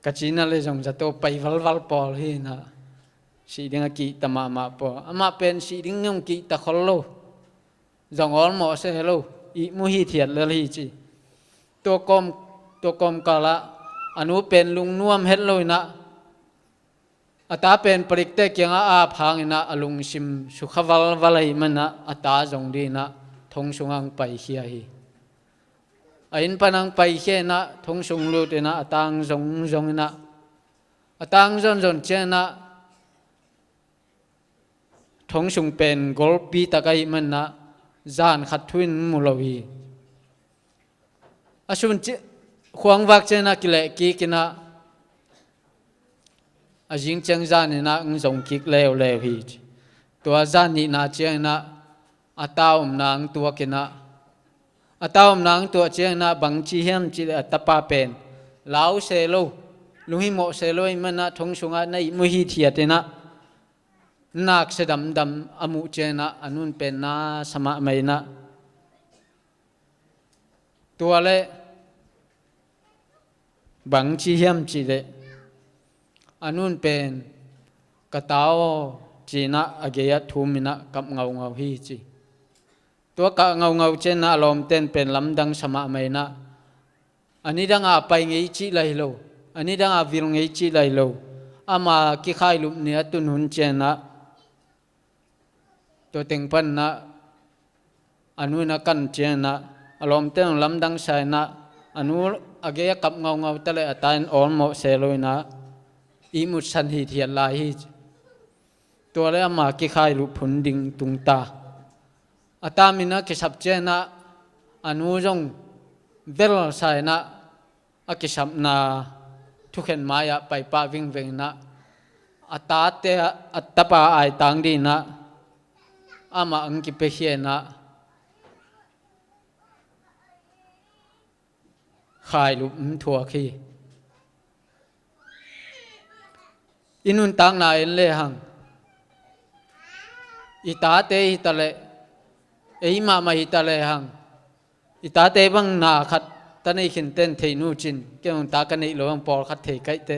กะจีน่าเลยจงจะโตไปวัลปอลที่นะสีดิ้งกีตมาปอมาเป็นสีดิ้งยงกีตะคอลโลจงอ่อนหมอเสโลอีมุฮีเทียดเลยจีตัวกลมกาละอนุเป็นลุงน่วมเฮ็ดเลยนะอัตาเป็นปริกเตกียงอาพังนะอลุงชิมสุขวัลวัลายมันนะอัตาจงดีนะทงสุงังไปเขียฮีอินปนังไปเขียนะทงสุงลุดนะอัตางจงนะอัตางจนเจนะทงสุงเป็นกอลปีตะไกมันนะจานขัดทุนมุลวีอาชุนเจขวางวักเจนะกิเลกีกินะอาจิงเจงจานนี่นะจงกิกเลวฮีตัวจานนี่นะเจงนะอัตาวมนางตัวกินะอัตาวมนางตัวเจงนะบังจีเฮียมจีเลตปาเป็นลาวเซโลลุงฮิโมเซโลมันนะทงสุงะในมุฮีเทียตินะนักเสดำอมุเจนะอนุนเป็นนาสมะไม่นะตัวเลบังจีเฮียมจีเลอนุนเป็นกะตาวจีนะอเกียทุมินะกับเงาฮีจีตัวกะเงาเจนะลมเต้นเป็นลำดังสมะไม่นะอันนี้ดังอาไปไงจีไลโลอันนี้ดังอาวิลไงจีไลโลอามากิขายลุมเนียตุนหุนเจนะตัวเต็งพันนะอนุนักันเจนะอารมณ์เต้นลำดังใส่นะอนุอเกียกับเงาตะเลอตายอ่อนหมดเซลอยนะอีมุสันหิเทียนลายตัวเลอามากิขายลุพุนดิงตุงตาอาตามินะกิสับเจนะอนุจงเวลใส่นะอากิสับนาทุกเห็นมายะไปป้าวิ่งนะอาตาเตอัตปาไอตังดีนะอามาอังกิเปเฮียนะขายลุมถั่วขี้ อินุนตังนาเอ็นเลหังอิตาเตหิตะเลเอหิมามาหิตะเลหังอิตาเตบังนาขัดตะในขินเต้นเทนูจินเกี่ยวตากันในหลวงปอลขัดเทไกเต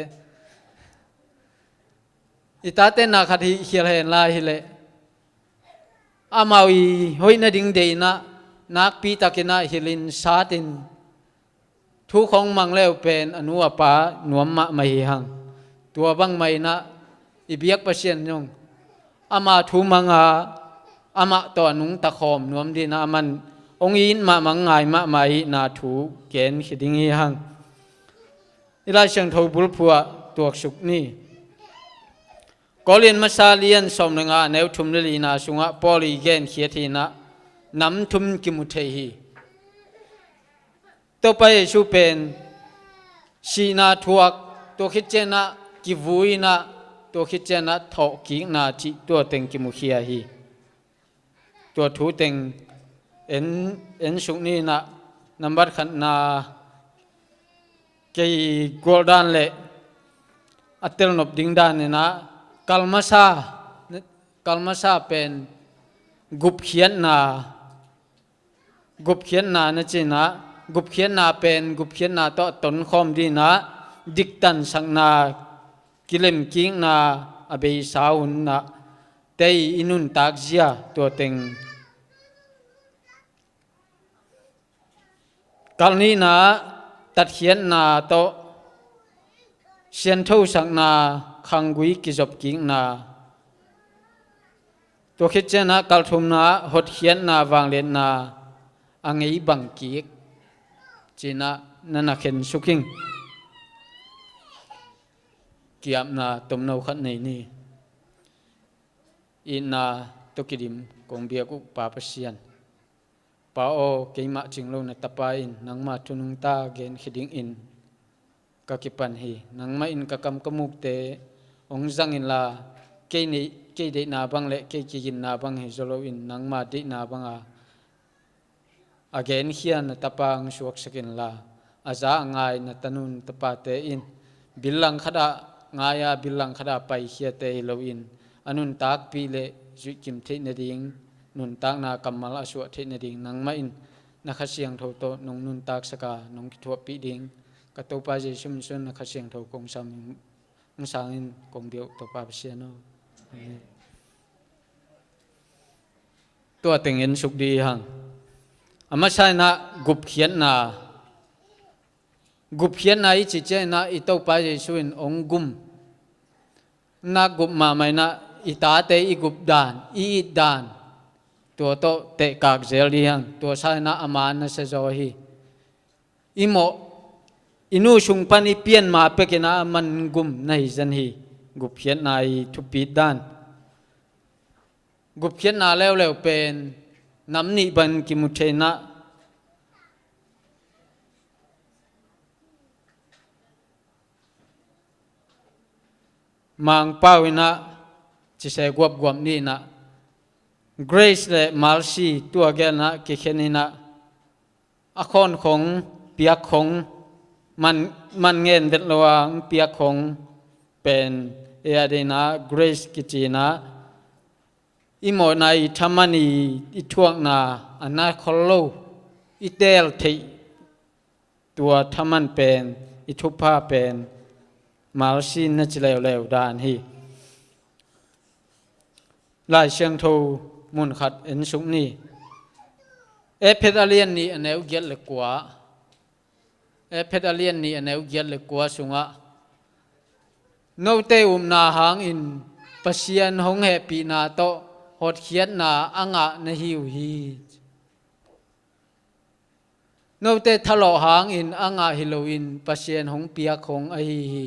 อิตาเตนาขัดเฮียเห็นลายฮิเลอามาวีหอยนาดิงเดนะนักปีตะกินะฮิลินซาตินทุกของมังเลวเป็นอนุวปาหนวมมะไม่หังตัวบังไม่นะอิบยักประเชียนยงอามาทูมังอามาตัวนุงตะคอมนวมดีนะมันองอินมามังไงมะไม่นาถูเกณฑ์ขิดิงหังอิลาเชียงทบุลพัวตัวสุกนี่ก็เรียนมาซาเลียนสมนึงแนวทุมลีนาสุงะปอลีเกนเขียทีนะน้ำทุมกิมุเทฮีต่อไปชูเป็นชีนาทวกตัวคิดเจนะกิวุยนะตัวคิดเจนะทอกินาจิตัวเต็งกิมุเขียฮีตัวทูเต็งเอ็นสุนี่นะนับบัดขันนาเกี่ยกอลดันเล่อัตเตลนบดิงดานเนี่ยนะกัลมาซาเป็นกุบเขียนนานะจีนะกุบเขียนนาเป็นกุบเขียนนาต่อตนคอมดีนะดิกตันสังนากิเลมกิงนาอเบยสาวุนนะเตยอินุนตากเจียตัวเต็งกัลนี้นะตัดเขียนนาต่อเชียนเท่าสังนาขังกุยกิจบกิงนาตัวคิดเจนะกัลทุมนาหดเขียนนาวางเลนนาอังไงบังกิกจีนะนันนักเห็นสุขิงเกียบนาตุมนาขัดในนี่อินาตุกิดิมกงเบียกุปาปเซียนปาโอเกยมาจิงโลนตะปาอินนังมาทุนุงตาเกนขิดิงอินกะกิปันฮีนังมาอินกะกำกะมุกเตองจังอินลาเกนี่เกเดนาบังเลเกกินนาบังฮีโซโลอินนังมาดินาบังอาเกนเขียนตะปังสวกสกินลาอาจาง่ายนตนุนตะปาเตอินบิลลังขดาง่ายบิลลังขดาไปเขียเตโลอินอนุนตากปีเลจุกิมเทนดิงนุนตากนากัมมาลาสวเทนดิงนังมาอินนักเสียงโทโตนงนุนตากสกานงกิทวปีดิงกตัวปาเจชุมชนนักเสียงโทกงสามิงสางินกงเดียวตัวปาเสียโนตัวเต็งเอ็นสุกดีหังอามาใช่นะกุบเขียนนาอิจิเจนะอิตัวปาเจชุนองกุมนักกุบมาไม่นะอิตาเตอิกุบดานอิดานตัวโตเตกากเจลีหังตัวใช่นะอามานะเซโซฮีอิโมอินูชุงปันอิเปียนมาเปกินะมันกุมในจันฮีกุบเขียนนาอิทุปีดานกุบเขียนนาแล้วเป็นน้ำนิบันกิมุเทนะมังเป้าวินะจะใช้กวบกวมนี่นะ Grace และ Mercy ตัวแกนะกิเขนินะอาคอนของเปียกของมันเงินเด็ดระวังเปียกของเป็นเอเดนะ Grace กิจีนะอิโมนายธรรมนีอิทวงนาอนาคอลโลอิเตลทีตัวธรรมันเป็นอิทุภาเป็นมาลชินนัจเลวดานฮีลายเชียงทูมุนขัดเอ็นสุนี่เอเพดาเลียนนี่อันเอวเกียรเลยกว่าเอเพดาเลียนนี่อันเอวเกียรเลยกว่าสุงะโนเตอุมนาหางอินปัสยันหงเหปีนาโตหดเขียนนาอังะนหิวฮีโนเตทะเลาะหางอินอังะฮิโลอินปัสยันหงเปียคงอหิฮี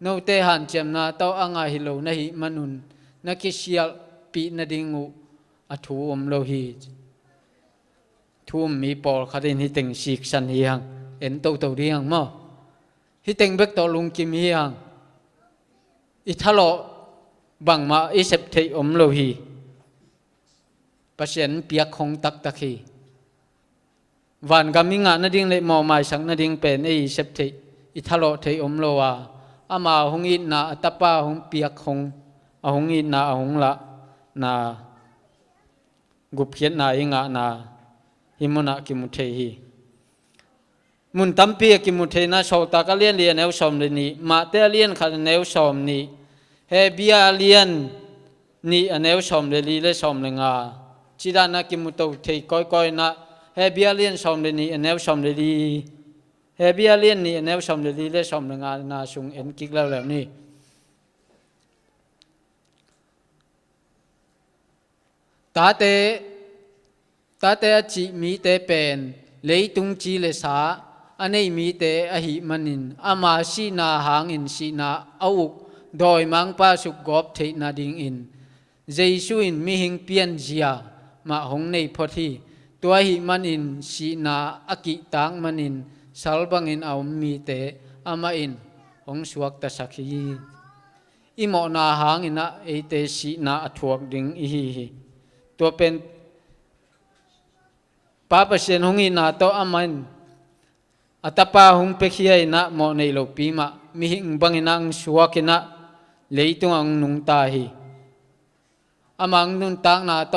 โนเตหันเจมนาโตอังะฮิโลนหิมนุนนักเชียลปีนดิงูอทูอมโลฮีทูมมีปอลคดินฮิเต็งสิกสันฮีหังเอ็นโตเรียงมั้งฮิเต็งเบกโตลุงกิมฮีหังอิทะเลาะบังมาอิเซปเทอมโลฮีปัจเจนเปียกของตักตะคีวันกามิงะนดิ่งเลยมอมาสังนดิ่งเป็นอิเซปเทอิทะเลาะเทอมโลวา อามาหงอินนาตะป้าหงเปียกหงหงอินนาหงละนากุบเขียนนาอิงะนาหิมุนะกิมุเทหีมุนตัมปีกิมุเทนะชาวตากะเลียนเลียนแนวชอมเลยนี่มาเตเลียนขันแนวชอมนี่เฮเบียเลียนนี่แนวชอมเลยลีเลชอมเลยงาจิดานะกิมุโตเทก้อยนะเฮเบียเลียนชอมเลยนี่แนวชอมเลยลีเฮเบียเลียนนี่แนวชอมเลยลีเลชอมเลยงานาชุงเอ็นกิกแล้วนี่ตาเตจิมีเตเป็นเลยตุงจีเลสาอันนี้มีเตอหิมันินอามาชีนาหางอินชีนาเอาอุกโดยมังปาสุกกอบเทนาดิงอินเจสุอินมีหิงเปียนเจียมาหงในพอทีตัวหิมันินชีนาอากิตังมันินสัลบังอินเอามีเตอามาอินหงสวกตะสักฮีอิโมนาหางอินะเอเตชีนาอถวกดิงอีฮีตัวเป็นป้าเปเชนหงอินาโตอามันอัตปาหงเปขี้ยนะโมในโลปีมามีหิงบังอินังชัวกินะเลยตุงังนุงตาฮีอามังนุนตังนาโต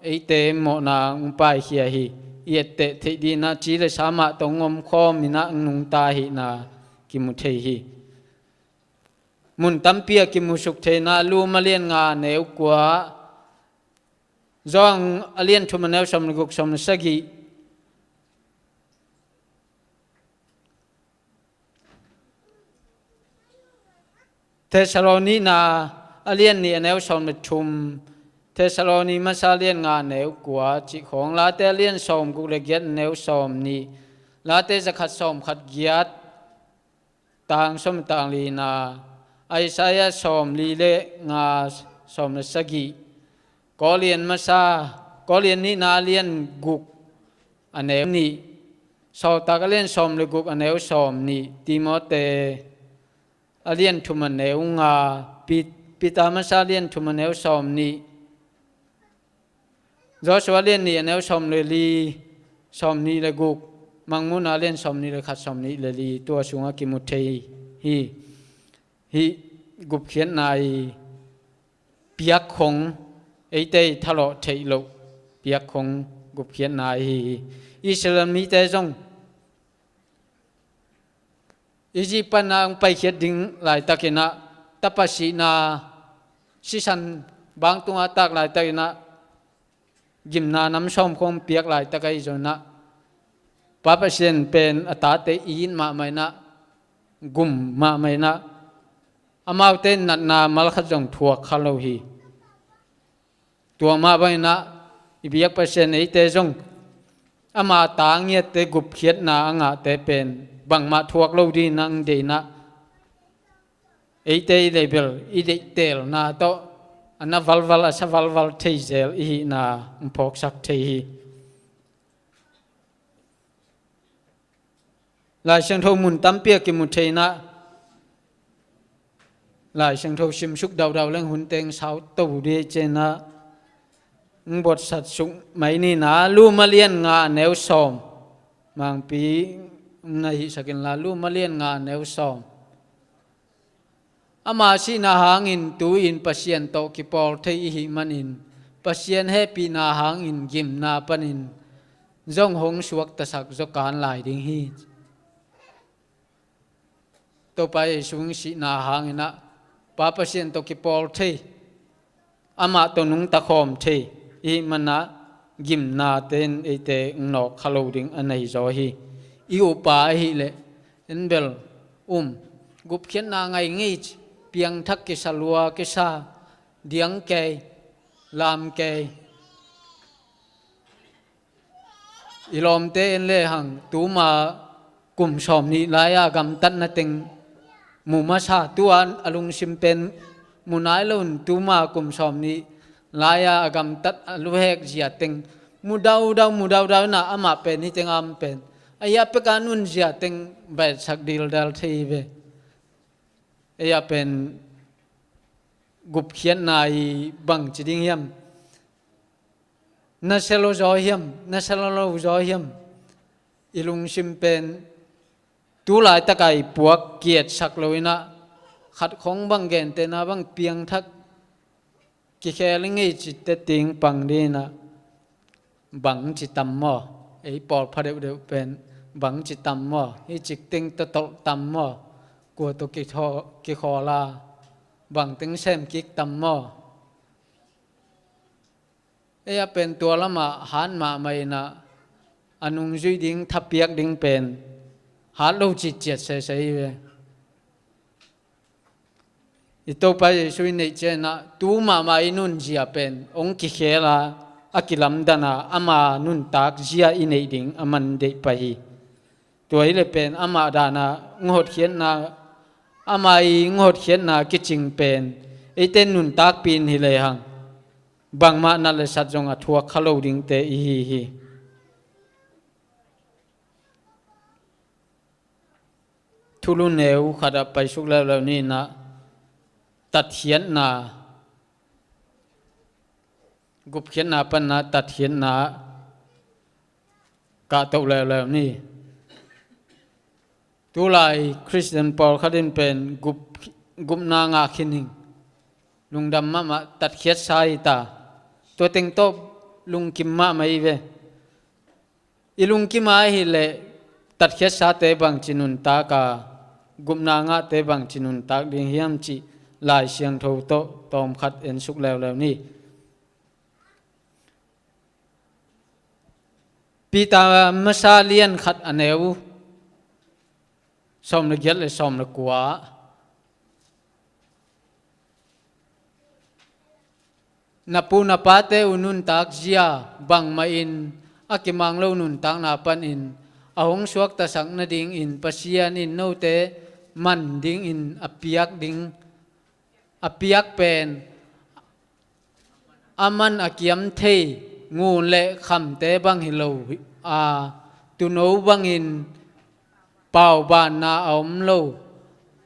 เอเตโมนาอุปายขี้ยฮีเยเตเทดีนาจีเลสามะตงอมคอมินะนุงตาฮีนากิมุเทฮีมุนตัมเปียกิมุสุกเทนาลูมาเลียนงาเนวกว่าจองอเลียนทุมันเนวสมกุกสมสกีเทสโลนีนาอเลียนนี่เนวสมทุมเทสโลนีมาซาเลียนงาเนวกว่าจิของลาเตเลียนสมกุกเลเกียนเนวสมนี่ลาเตจะขัดสมขัดเกียรต่างสมต่างลีนาไอซายาสมลีเลงาสมสกีก็เรียนมาซาก็เรียนนี่นาเรียนกุกอันเนวนี่สาวตากเรียนสมเลยกุกอันเนวสมนี่ติโมเตเรียนทุมันเนวงาปิตามาซาเรียนทุมันเนวสมนี่จอชวาเรียนนี่อันเนวสมเลยลีสมนี่เลยกุกมังมุนาเรียนสมนี่เลยขัดสมนี่เลยลีตัวสุงกิมุเทฮีกุบเขียนในเปียกคงไอเตทะเลาะเทโลเปียกคงกุบเขียนในอิสลามมีแต่จงอิจิปันนางไปเขียนดิ้งหลายตะกินะตะปัสสีนาสิสันบางตัวตักหลายตะกินะยิมนาน้ำส้มคงเปียกหลายตะกิจนะป้าเปเชนเป็นอัตาเตอินมาไม่นะกุมมาไม่นะอามาเต้นนัดนามัลขจงทัวขลาฮีตัวมาไปนะอิบิยักเปเชนไอเตจงอามาตางเงียเตกุบเขียดนาอ่างเตเป็นบังมาทัวกลาดีนังเดนะไอเตเลเบลอิเดเตลนาโตอันนั้นวัลอาชวัลเทเซลอีนาอุปกสักเทฮีลายเชิงทมุนตั้มเปียกิมุเทนะลายเชิงทชิมชุกดาวเรื่องหุ่นเต็งสาวตู่เดเจนะบทสัตสุไม่นี่นะลูมาเลียนงาแนวสอมบางปีในสกินลาลูมาเลียนงาแนวสอมอามาชีนาหางอินตูอินปัสเซียนโตกิปอลเทอิหิมันอินปัสเซียนเฮปีนาหางอินกิมนาปันินจงหงสวกตะสักจการลายดิ่งฮีต่อไปสุงสีนาหางอินะป้าปัสเซียนโตกิปอลเทอามาตัวนุงตะคอมเทอีมันนะกิมนาเตนเอเตนอกขลาวดิ่งอันไหนจอฮีอีอุปาฮีเลเอ็นเบลกุบเขียนนาไงงี้เพียงทักกิสลัวกิสาเดียงเกยลามเกยอีลอมเตนเลหังตูมากลุ่มสอมนี้ลายากำตันนัติงมูมาชาตัวอลุงชิมเป็นมูนายลุนตูมากลุ่มสอมนี้ลายากำตัดลุเฮกเจียติงมูดาวนะอามาเป็นนี่ติงอามเป็นอายาเปกานุนเจียติงเบ็ดสักดิลดัลทีเวอายาเป็นกุบเขียนนายบังจิดิงยมนัชโลจอยมนัชโลจอยมอิลุงชิมเป็นตัวหลายตะไก่ปวกเกียรติสักเลยนะ ขัดของบางแกนเตนาบางเปียงทักกิแคลิงไอจิตเตติงปังดีนะบังจิตตัมมอไอปอดพระเดวเป็นบังจิตตัมมอไอจิตติงตะตกตัมมอกลัวตัวกิคอลาบังติงเซมกิกตัมมอไอ้เป็นตัวละมาหันมาไม่นะอนุงจุยดิ้งทับเปียกดิ้งเป็นหาโลจิตเจ็ดเฉยๆเว้อีตัวไปช่วยในเจนะตัวมาไม่นุนเจียเป็นองค์กิเคลาอากิลัมดานาอามานุนตากเจียอินในดิ้งอามันเดไปตัวนี้เลยเป็นอามาดานางดเขียนนาอามาอีงดเขียนนากิจิงเป็นไอเต้นนุนตากปีนฮิเลยหังบางมานั่นเลยสัตว์จงอัฐวขลุ่ดิ้งเตอีฮีทุลุนเอวขัดไปสุกแล้วนี่นะตัดเขียนนากุบเขียนนาปันนาตัดเขียนนากะตกแล้วนี่ตุลายคริสเตียนปอลเขาเดินเป็นกุบนางาคินิงลุงดำมาตัดเขียนสายตาตัวเต็งโตลุงกิมมาไม่เวอีลุงกิมมาฮิเลตัดเขียนสาเตบังจินุนตากากุมนางาเตบังจินุนตากดิงเฮียมจิลายเสียงโทโตตอมขัดเอ็นสุกแล้วนี่ปีตามซาเลียนขัดอันเอวสมละเกียรติเลยสมละกัวนับปูนับปาเตอุนุนตักเจียบังมาอินอากิมังเลวนุนตักนาปันอินอาหงสวกตะสังนาดิงอินปัสยานินโนเตมันดิงอินอเปียกดิงอเปียกเป็นอามันอากิยมเทงูเละคำเตบังฮิโลตุโนบังอินเป่าบานนาอมโล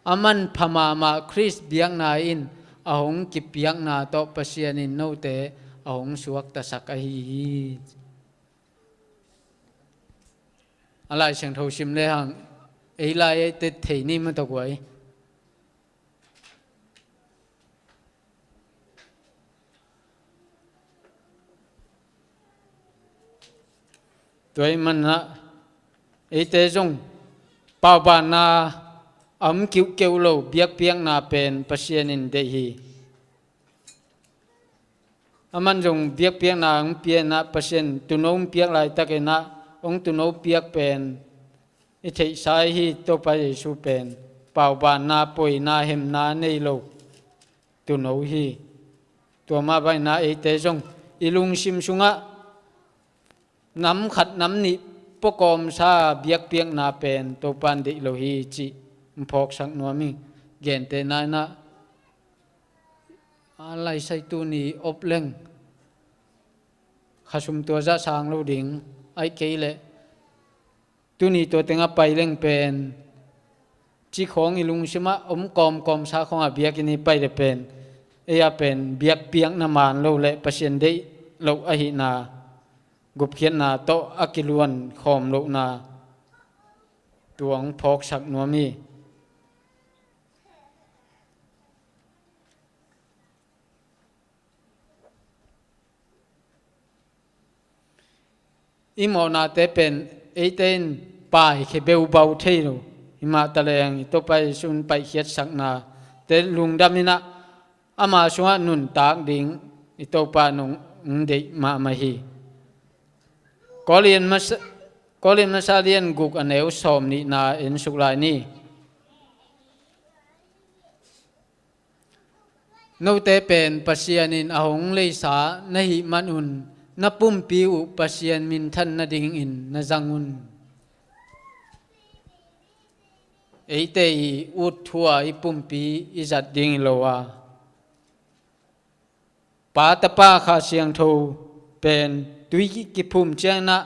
อามันพม่ามาคริสเบียงนาอินอาหงกิเปียงนาโตปัสยานินโนเตอาหงสวกตะสักฮีอะไรเสียงโทชิมเลยฮังไอ้ลายเตเทนี่มันตกไว้ตัวมันนะไอ้เตจงเป่าบานนากิ้วเกวโลเบียกเปียงนาเป็นปัสยานินเดฮีมันจงเบียกเปียงนาเปียนาปัสยานตุโนมเปียกลายตะเกนะองตุโนเปียกเป็นอิเทสายฮีตัวไปสูเป็นเป่าบานนาป่วยนาเห็มนาในโลตุโนฮีตัวมาไปนาไอเตจงอิลุงชิมชุงะน้ำขัดน้ำนิปกอมซาเบียกเปียกนาเป็นตัวปันดิโลฮีจิพอกสักนัวมิเกนเตนายนะอะไรใส่ตัวนี้อบเล่งข้าชุมตัวจะสางเราดิ่งไอเกยเลยตัวนี้ตัวเต็งไปเล่งเป็นจีของอิลุงชิมะกอมซาของอาเบียกินีไปเดเป็นเอียเป็นเบียกเปียกน้ำมันเราเลยประเสนได้เราอหินากุบเขียนนาโตอากิลวนขอมโลนาตัวของพอกสักนัวมีอิมอนาเตเป็นไอเตนป่ายเคเบลเบาเทโรอิมาตะเลงตัวไปสุนไปเขียดสักนาเตลุงดำนี่นะอามาชัวนุนตากดิ่งอิตัวปานงเดมาฮีก็เรียนมาซาเรียนกุกอันเอวสอมนี่นาเอ็นสุกลายนี่โนเตเป็นปัสยานินอาหงเลสาในหิมันอุนนับปุ่มปิวปัสยานมินทันนาดิงอินนาจังอุนไอเตยอุดทัวไอปุ่มปีอิจัดดิงโลวาปาตปาขาเสียงโทเป็นตุยกิภูมิเจนะ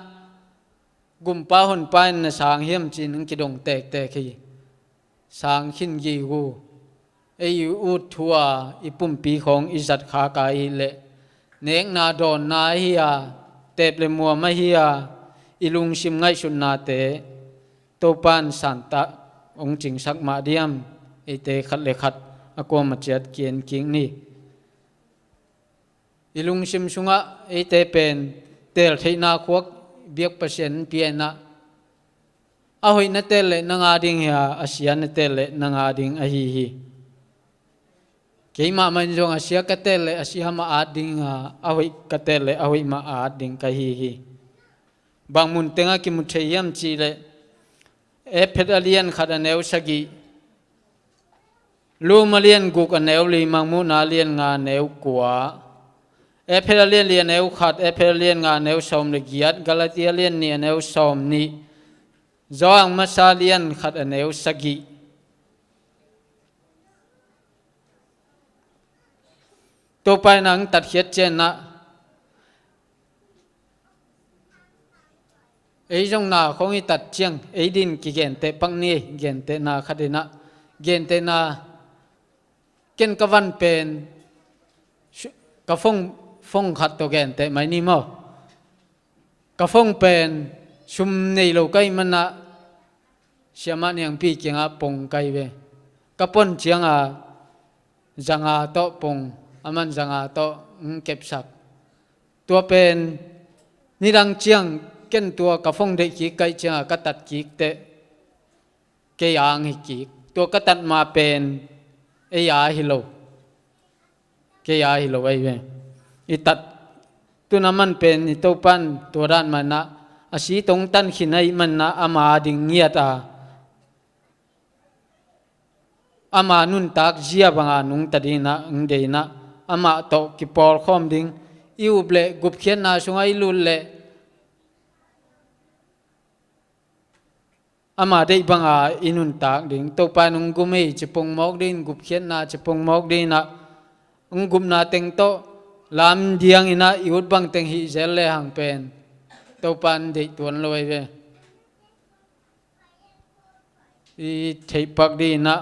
กุมป้าหนไปนสางเฮียมจีนกิดงแตกขีสางขินยีกูไออุดทัวไอปุ่มปีของอิจัดขากายเละเนงนาดอนนาเฮียเตบเลมัวมาเฮียอิลุงชิมไงชุนนาเตโตปานสันตะองจิงสักมาเดียมไอเตขัดเลขัด ako machet kian king ni ilung sim sunga ete pen tel theina khuak biak pasien piana ahoi na tele nanga ding ya asian na tele nanga ding a hi hi keima man jong asia ka tele asia ma ading ahoi ka tele ahoi ma ading ka hi hi bang mun tenga ki mu theyam chi le e phet alien khada neu sagi lu malien guk aneu li mangmu na lien nga neu kwa e phet alien lien neu khat e phet alien nga neu som le giat galatia lien ni neu som ni zoang masalian khat aneu sagi to pai nang tat hiat chen na ấy trong nào không ít tật chiang ấy din kỳ gen tệ băng ni gen tệ na khát na gen tệ na ken ka văn pen ka phong khát to gen tệ mai ni mo ka phong pen sum nei lo kai mana siama niang pi kiang a pong kai ve ka pon chiang a zanga to pong aman zanga to kep sak tua pen ni dang chiang ken tua ka phong de ki kai cha ka tat ki te ke yang hi ki tua ka tat ma pen e ya hi lo ke ya hi lo ai ve i tat tu na man pen i to pan tu ran man na asi tong tan khinai man na ama ding ngia ta ama nun tak zia banga nung tadina ngdeina ama to ki por khom ding iu ble gup khian na sungai lul le ama dei banga inun tak ding to pa nung gumei chipong mok din gup khian na chipong mok din na gup na teng to lam diang ina iut bang teng hi zel le hang pen to pan dei tuan loi ve i thei pak di na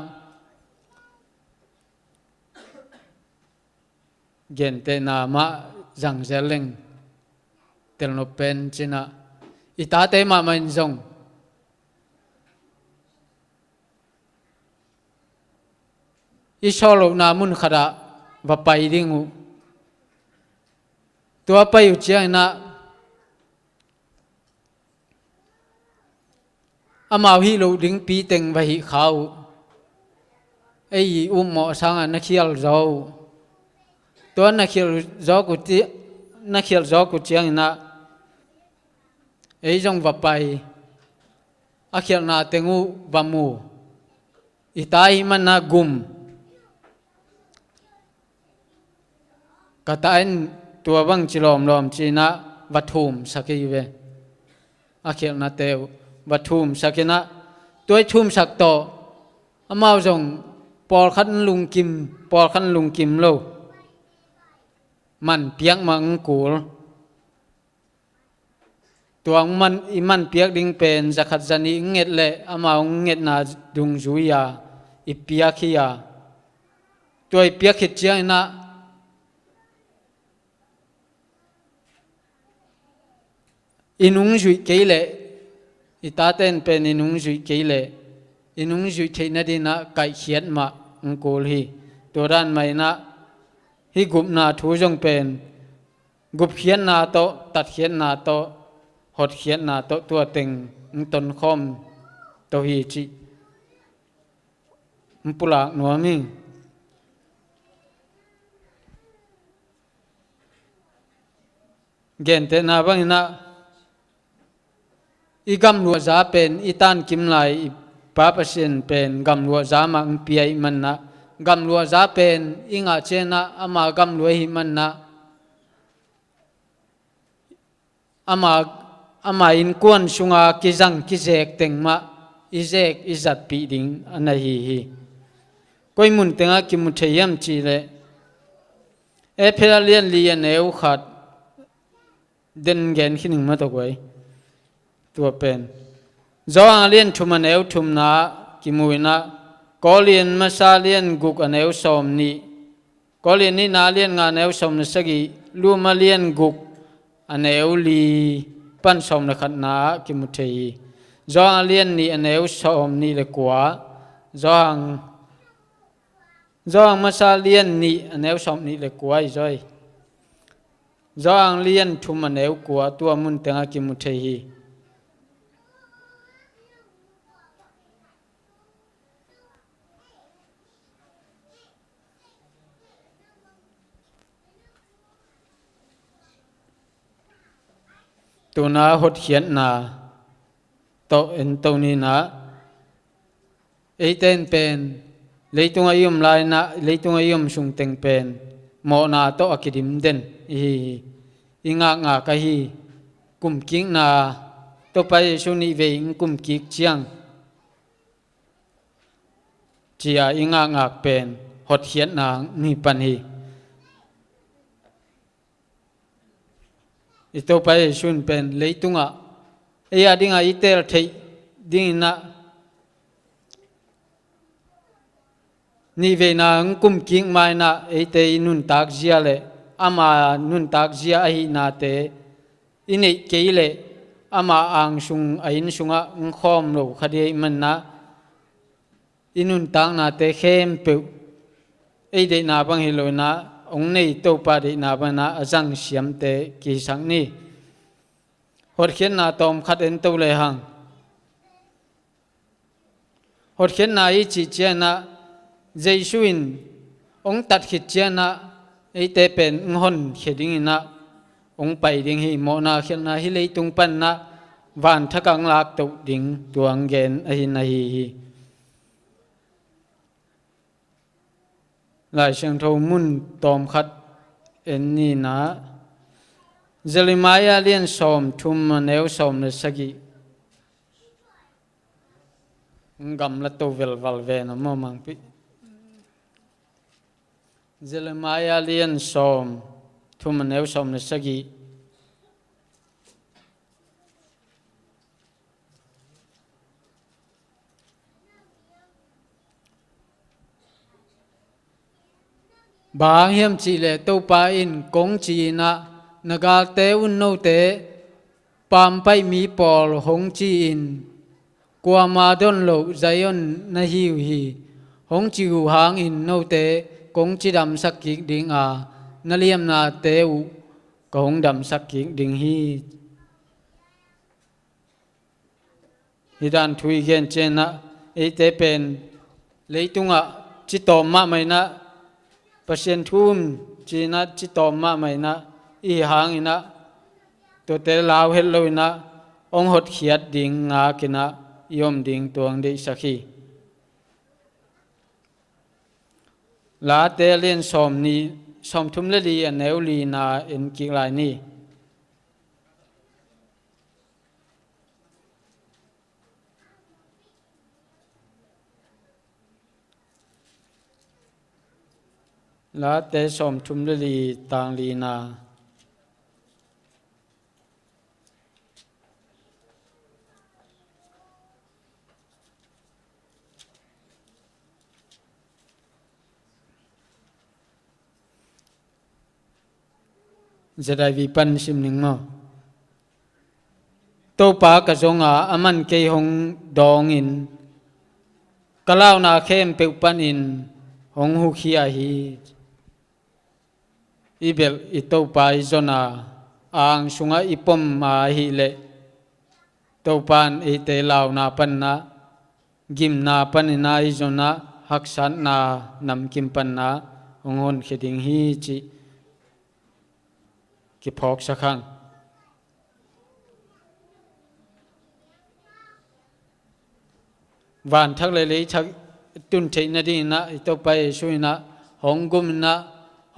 gen te na ma jang zeleng tel no pen china ita te ma main zong isolo na mun khada va pai ringu tua pai u chiang na amao hi lo ding pi teng va hi khau ei mo sang na khial zo tua na khial zo ku ti na khial zo ku chiang na ei jong va pai a khial na tengu va mu itai man na gum katain tua bang chilom lom china vathum sakhi ve akhel na teu vathum sakina toy thum sak to amao jong por khan lung kim lo man piak mang kul tuang man iman piak ding pen zakhat zani nget le amao nget na dung zuya ipiak hiya toy piak hit chiang na inung zui keile itaten pen inung zui keile inung zui theina dina kai khiat ma ngkol hi toran mai na hi gup na thu jong pen gup khian na to tat khian na to hot khian na to tua teng ton khom to hi chi mpula no mi gen te na bang na igam lua za pen itan kim lai pa pasien pen gam lua za ma piai man na gam lua za pen inga chena ama gam lua hi man na ama in kuan sunga kijang kijek teng ma izek izat pi ding anahi hi koi mun tenga ki mu theyam chi le e pheralian lian eu khat den gen khining ma to koi tua pen zo alien thum aneu thum na kimuina kolien masalien guk aneu som ni kolien ni na lien nga aneu som na sagi lu malien guk aneu li pan som na khat na kimuthei zo alien ni aneu som ni le kwa do ang masa lian ni aneu som ni le kuai zoi do ang lian thum aneu kwa tua mun tenga ki mu thei hi tu na hot hian na to en to ni na eiten pen leitung ayum lai na leitung ayum sung teng pen mo na to akidim den hi inga nga ka hi kum king na to pai suni ve ing kum kik chiang chia inga nga pen hot hian na ni pan hi ito pai sun pen leitunga eya dinga itel thei ding na ni ve na kum king mai na ete nun tak zia le ama nun tak zia ai na te ini keile ama ang sung ain sunga khom lo khade man na inun tak na te khem pe ei de na bang hi lo na ong nei to pa de na ba na azang siam te ki sang ni hot khen na tom khat en to le hang hot khen na i chi che na Jaisuin ong tat khit chia na ei te pen ngon kheding na ong pai ding hi mo na khel na hi leitung pan na van thakang lak to ding tuang gen a hi na hi lai sang tho mun tom khat en ni na Jeremiah lian som thum neu som na sagi ngam la to vel val ve na mo mang pi Jeremiah lian som thum neu som na sagi bang hiam chi le to pa in kong chi na nagal te un no te pam pai mi pol hong chi in kwa ma don lo zayon na hiu hi hong chi hu hang in no te kong chi dam sak ki ding a na liam na te u kong dam sak ki ding hi hidan thui gen chen na e te pen leitunga chi tom ma mai na pasien thum chi na chi tom ma mai na i hang ina to te law hel lo ina ong hot khiat ding nga kina yom ding tuang de sakhi la te len som ni som thum le li an neu li na en ki lai ni la te som thum le li tang li na zedai vi pan sim ning mo to pa ka zonga aman ke hong dong in kalau na khem pe pan in hong hu khia hi ibel ito pa izona ang sunga ipom ma hi le to pan e te law na pan na gim na pan na izona haksan na nam kim pan na ongon kheding hi chi ki phok sakhang van thak le le thak tun thei na di na to pai suina hong gum na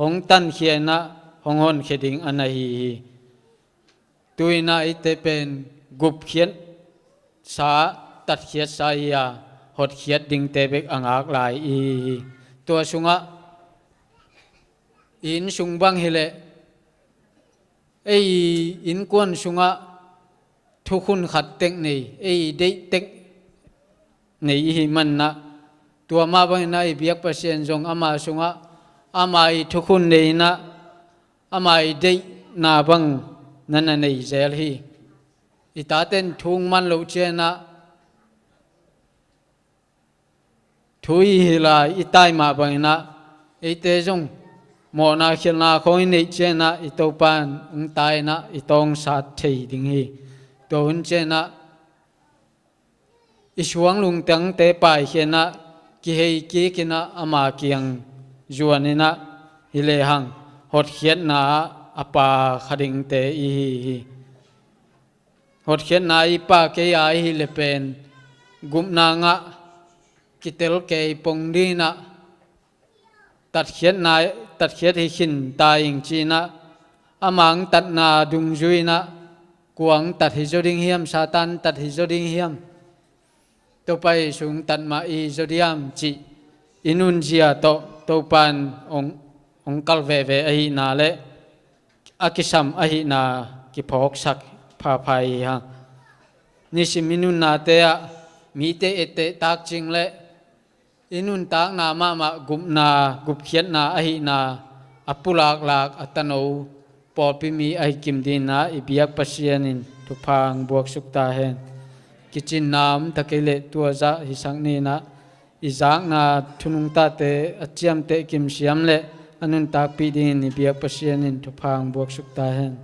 hong tan khia na hong hon kheding anahi tuina ite pen gup khian sa tat khiat sa ya hot khiat ding te bek angak lai i to sunga in sung bang hele ei in kon sunga thukun khat tek nei ei dei tek nei hi man na tua ma bang na i biak pasien jong ama sunga ama i thukun nei na ama i dei na bang nana nei zel hi ita ten thung man lo che na thui hi la itai ma bang na ไอเตจงหมอนาเขียนนาคงอินเจนะอิโตปันตายนะอิตองสัตเทดิงฮีตัวหุ่นเจนะอิชวงลุงตังเตปายเขียนะกิเฮกิกินะอามาเกียงจวนนี่นะฮิเลหังหดเขียนนาอปาขดิงเตอีฮีหดเขียนนาอีปาเกยาฮิเลเป็นกุมนางะกิเตลเกยปงดีนะตัดเขียนนาตัดเขียนให้ขินตายอิงจีนะอามังตัดนาดุงจุยนะกวงตัดฮิจดิงเฮียมซาตันตัดฮิจดิงเฮียมตัวไปสูงตัดมาอีจดิยามจีอินุนเจียโตตัวปันองกัลเวเวอหินาเลอากิสัมอหินากิพอกสักพาภัยฮะนิสิมินุนนาเตะมีเตเอเตตักจิงเลอินุนตากนามากุมนากุบเขียนนาอหินาอปุลากลากอัตโนปอปิมีอหิกิมดีนาอิบิยักปัสยานินทุพางบวกสุกตาเฮนกิจินนามตะเกเลตัวจะหิสังนีนะอิจางนาทุนุงตาเตอเจียมเตกิมเสียมเลอนุนตากปีดินอิบิยักปัสยานินทุพางบวกสุกตาเฮน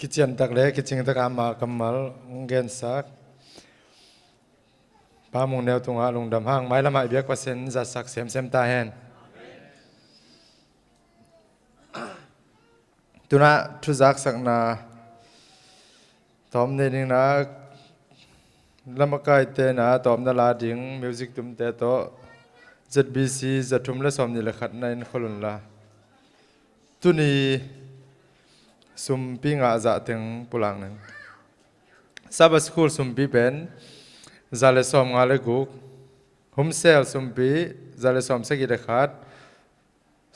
กิจยันตักเล็กกิจจิงตักอามากำมัลเงินสักปามงแนวตรงอาลงดำห้างไม้ละไม้เบียกเปอร์เซ็นต์จะสักเสียมตาแหนตัวน่ะทุจักสักนาตอมเนนิงนะละมกายเตนะตอมนาลาดิงมิวสิกตุมเตโตZBC จะทุ่มและสมนิลขัดในคนลุนละตัวนี้สุมปีงาจะถึงปุลังนึงซับสคูลสุมปีเป็นจะเลสอมงาเลกุกโฮมเซลสุมปีจะเลสอมสกิดขัด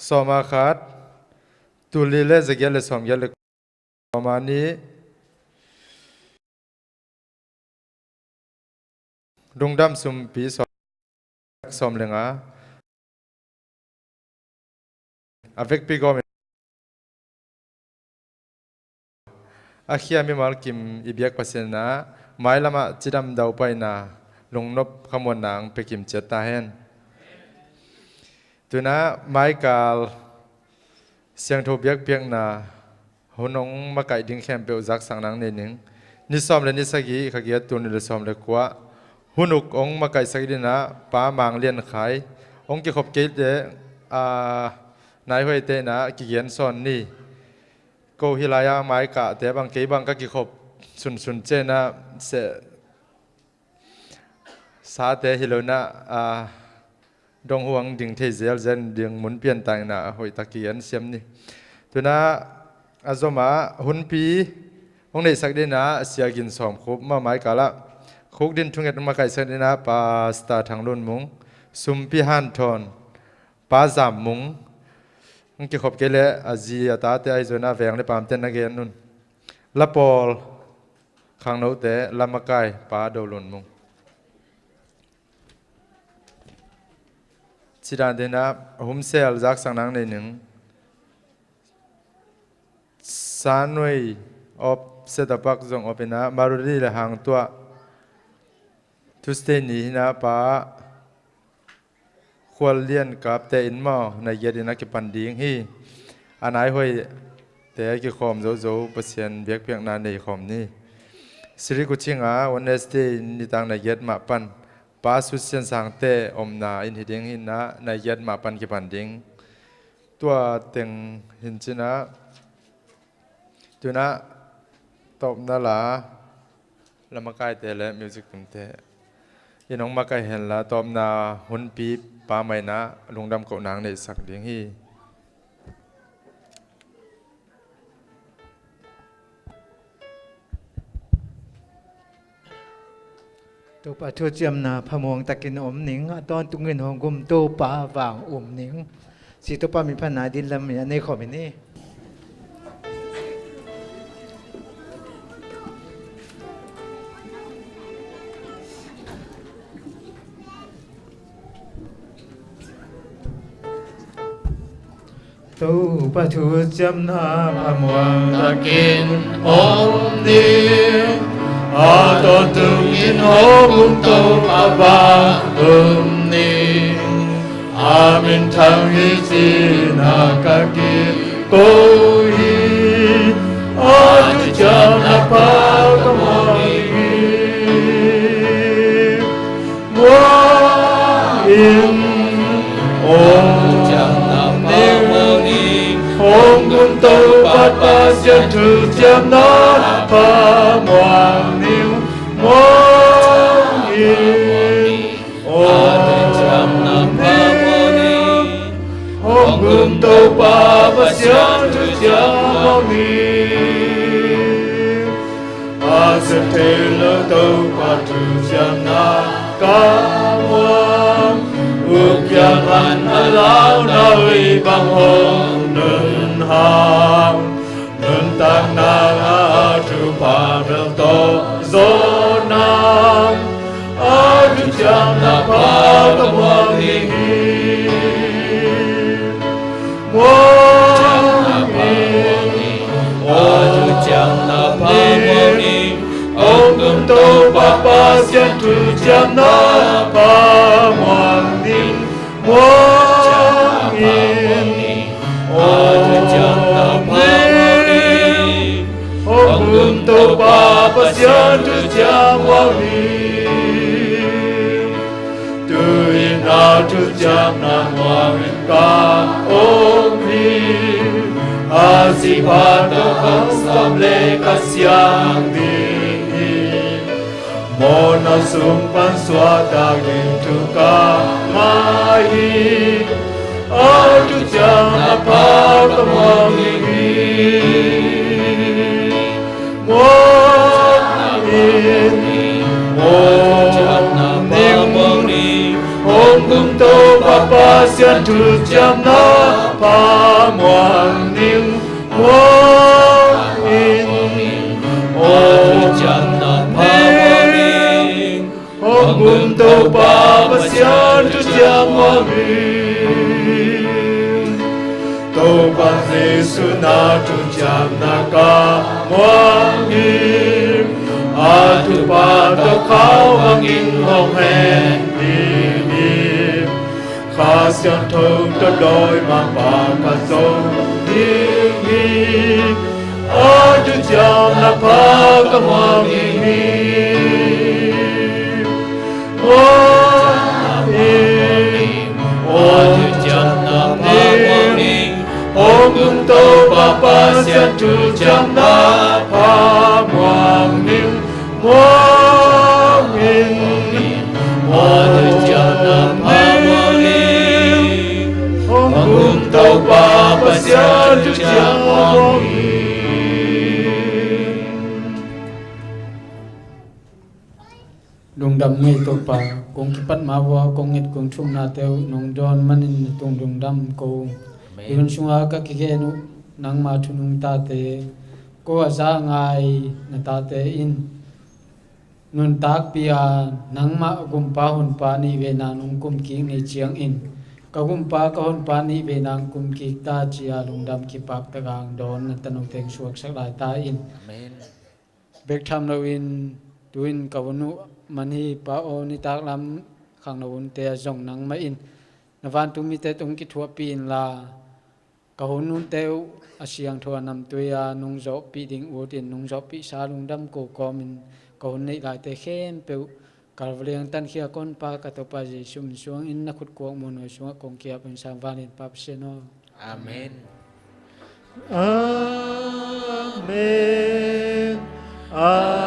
สอมาขัดตุลีเลจะเกลสอมเกลประมาณนี้ดงดำสุมปีสอมเลงาอเวกปีกอมอาขี้มีมาลกิมอิบยักปัสเนาไม่ละมาจิดำดาวไปนาลงนบขมวนนางไปกิมเจตาเฮนตัวน่ะไม่กาลเสียงทบยักเพียงนาหนงมาไก่ดิ้งแคมเปลจักสังนังเนนึงนิสอมและนิสกีขกีตัวนิสอมและกว่าหุนุกองมาไก่สักดินะป้ามังเลียนขายองกิขบเกตเดนายห้วยเตนะกิเกียนซอนนี่กูฮิลายาไม้กะแต่บางทีบางก็กิขบสุนเจนะเสสาเตฮิโลนะดงห่วงดิ่งเทเซลเซนดิ่งหมุนเปลี่ยนต่างนะหอยตะเกียนเสียมนี่ตัวนะอาจมาหุ่นปีองในสักดินะเสียกินสอมครบมาไม้กะละคุกดินทุ่งเอ็ดมาไก่สักดินะปาสตาทางลุ่นมุงซุมปีฮันทอนปาจามมุงกิขบเกลอาจีตาเตไอโซนาแวงในปามเตนนักเรียนนุ่นละปอลขังโนเตละมะไก่ปาดอลุนมุงสิดานเดนะหุมเซลจักสังนังในหนึ่งสานวยออฟเซตปักจงอเป็นนะมารุดีละหางตัวทุสเตนีนะปาควรเลียนกับแต่อินมาในเยดินักปันดิ้งฮีอันไหนห้อยแต่กิคอมโจเปอร์เซ็นต์เบียกเพียงนานในคอมนี้สิริกุชิงาวันเนสเตนิตังในเยดมาปันปาสุเซียนสังเตอมนาอินหิดิงหินนะในเยดมาปันกิปันดิ้งตัวเต็งหินจินะตัวนะตบนาลาละมาไกเตและมิวสิกตุมเตยินองมาไกเห็นละตบนาหุนปีปาไม่นะลงดำเกาะนางในสักเดียงฮี
ตัวปลาทั่วเจียมนาพมวงตะกินอมหนิงตอนตุงเงินหงกุมตัวปลาวางอมหนิงสิตัวปลามีพันนาดินลำเมียในขอมินี่ tu pa thu cham na pa muang takin om ni a to tung in hom to pa ba ni amin thang hi chi na ka ki ko hi a tu cham na pa ka muang in om cham na pa ni om gun to pat pa sia thu cham na pa muang ni muang in om cham na pa ni om gun to pa sia thu cham muang ni a se te lo to pa thu cham na ka muang Ukyang an alao nơi bang hồn nâng hàng nâng tăng nàng a tu pa mel to zo nam a tu cham na pa ka muang hi muang hi a tu cham na pa muang hi ông gung to pa pa sian tu cham na pa muang ni muang in o tu cham na pa muang ni ông gung to pa pa sian tu cham muang ni tu in a tu cham na muang in ka ông ni a si pa to kham sam le ka siang ni Mona sung pan swa ta gin tu ka mai a tu cham na pa ka muang hi muang in o cham na pa muang ni om gung to pa pa sian tu cham na pa muang ni muang in o cham na pa Ông gung to pa pa sian tu cham muang to pa Giêsu na tu cham na ka muang a tu pa to khao hang in hong hen ni kha sian thong to đôi mang pa ka zo ni a tu cham na pa ka muang Om gung to pa pa sian tu cham na pa muang ning muang in o tu cham na pa muang ning Om gung to pa pa sian tu cham muang
Dung dam ngay to pa kung kipat mawa kung it kung chung na teo nung don manin tung dung dam ko Yun sunga ka kikenu nang matunung tate ko aza ngai na tate in nun tak pia nang ma gumpa hun pa ni ve na nung kum ki ni chiang in ka gumpa ka hun pa ni ve nang kum ki ta chia lung dam ki pak ta gang don na tanung teng suak sak lai ta in amen bek tham lo in tuin ka wonu mani pa o ni tak lam khang no un te zong nang ma in na van tu mi te tung ki thua pin la ka hun nun teu asiang thua nam tuya nung zo pi ding u tin nung zo pi sa lung dam ko ko min ka hun nei lai te khen pe kalvliang tan khia kon pa ka to pa ji sum suang in na khut ko mon no suang kong kia pen sam vanin pa se no
Amen.
Amen. Amen.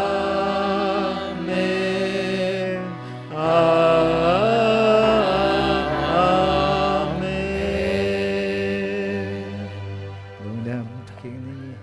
Amen. Lung dam taking ni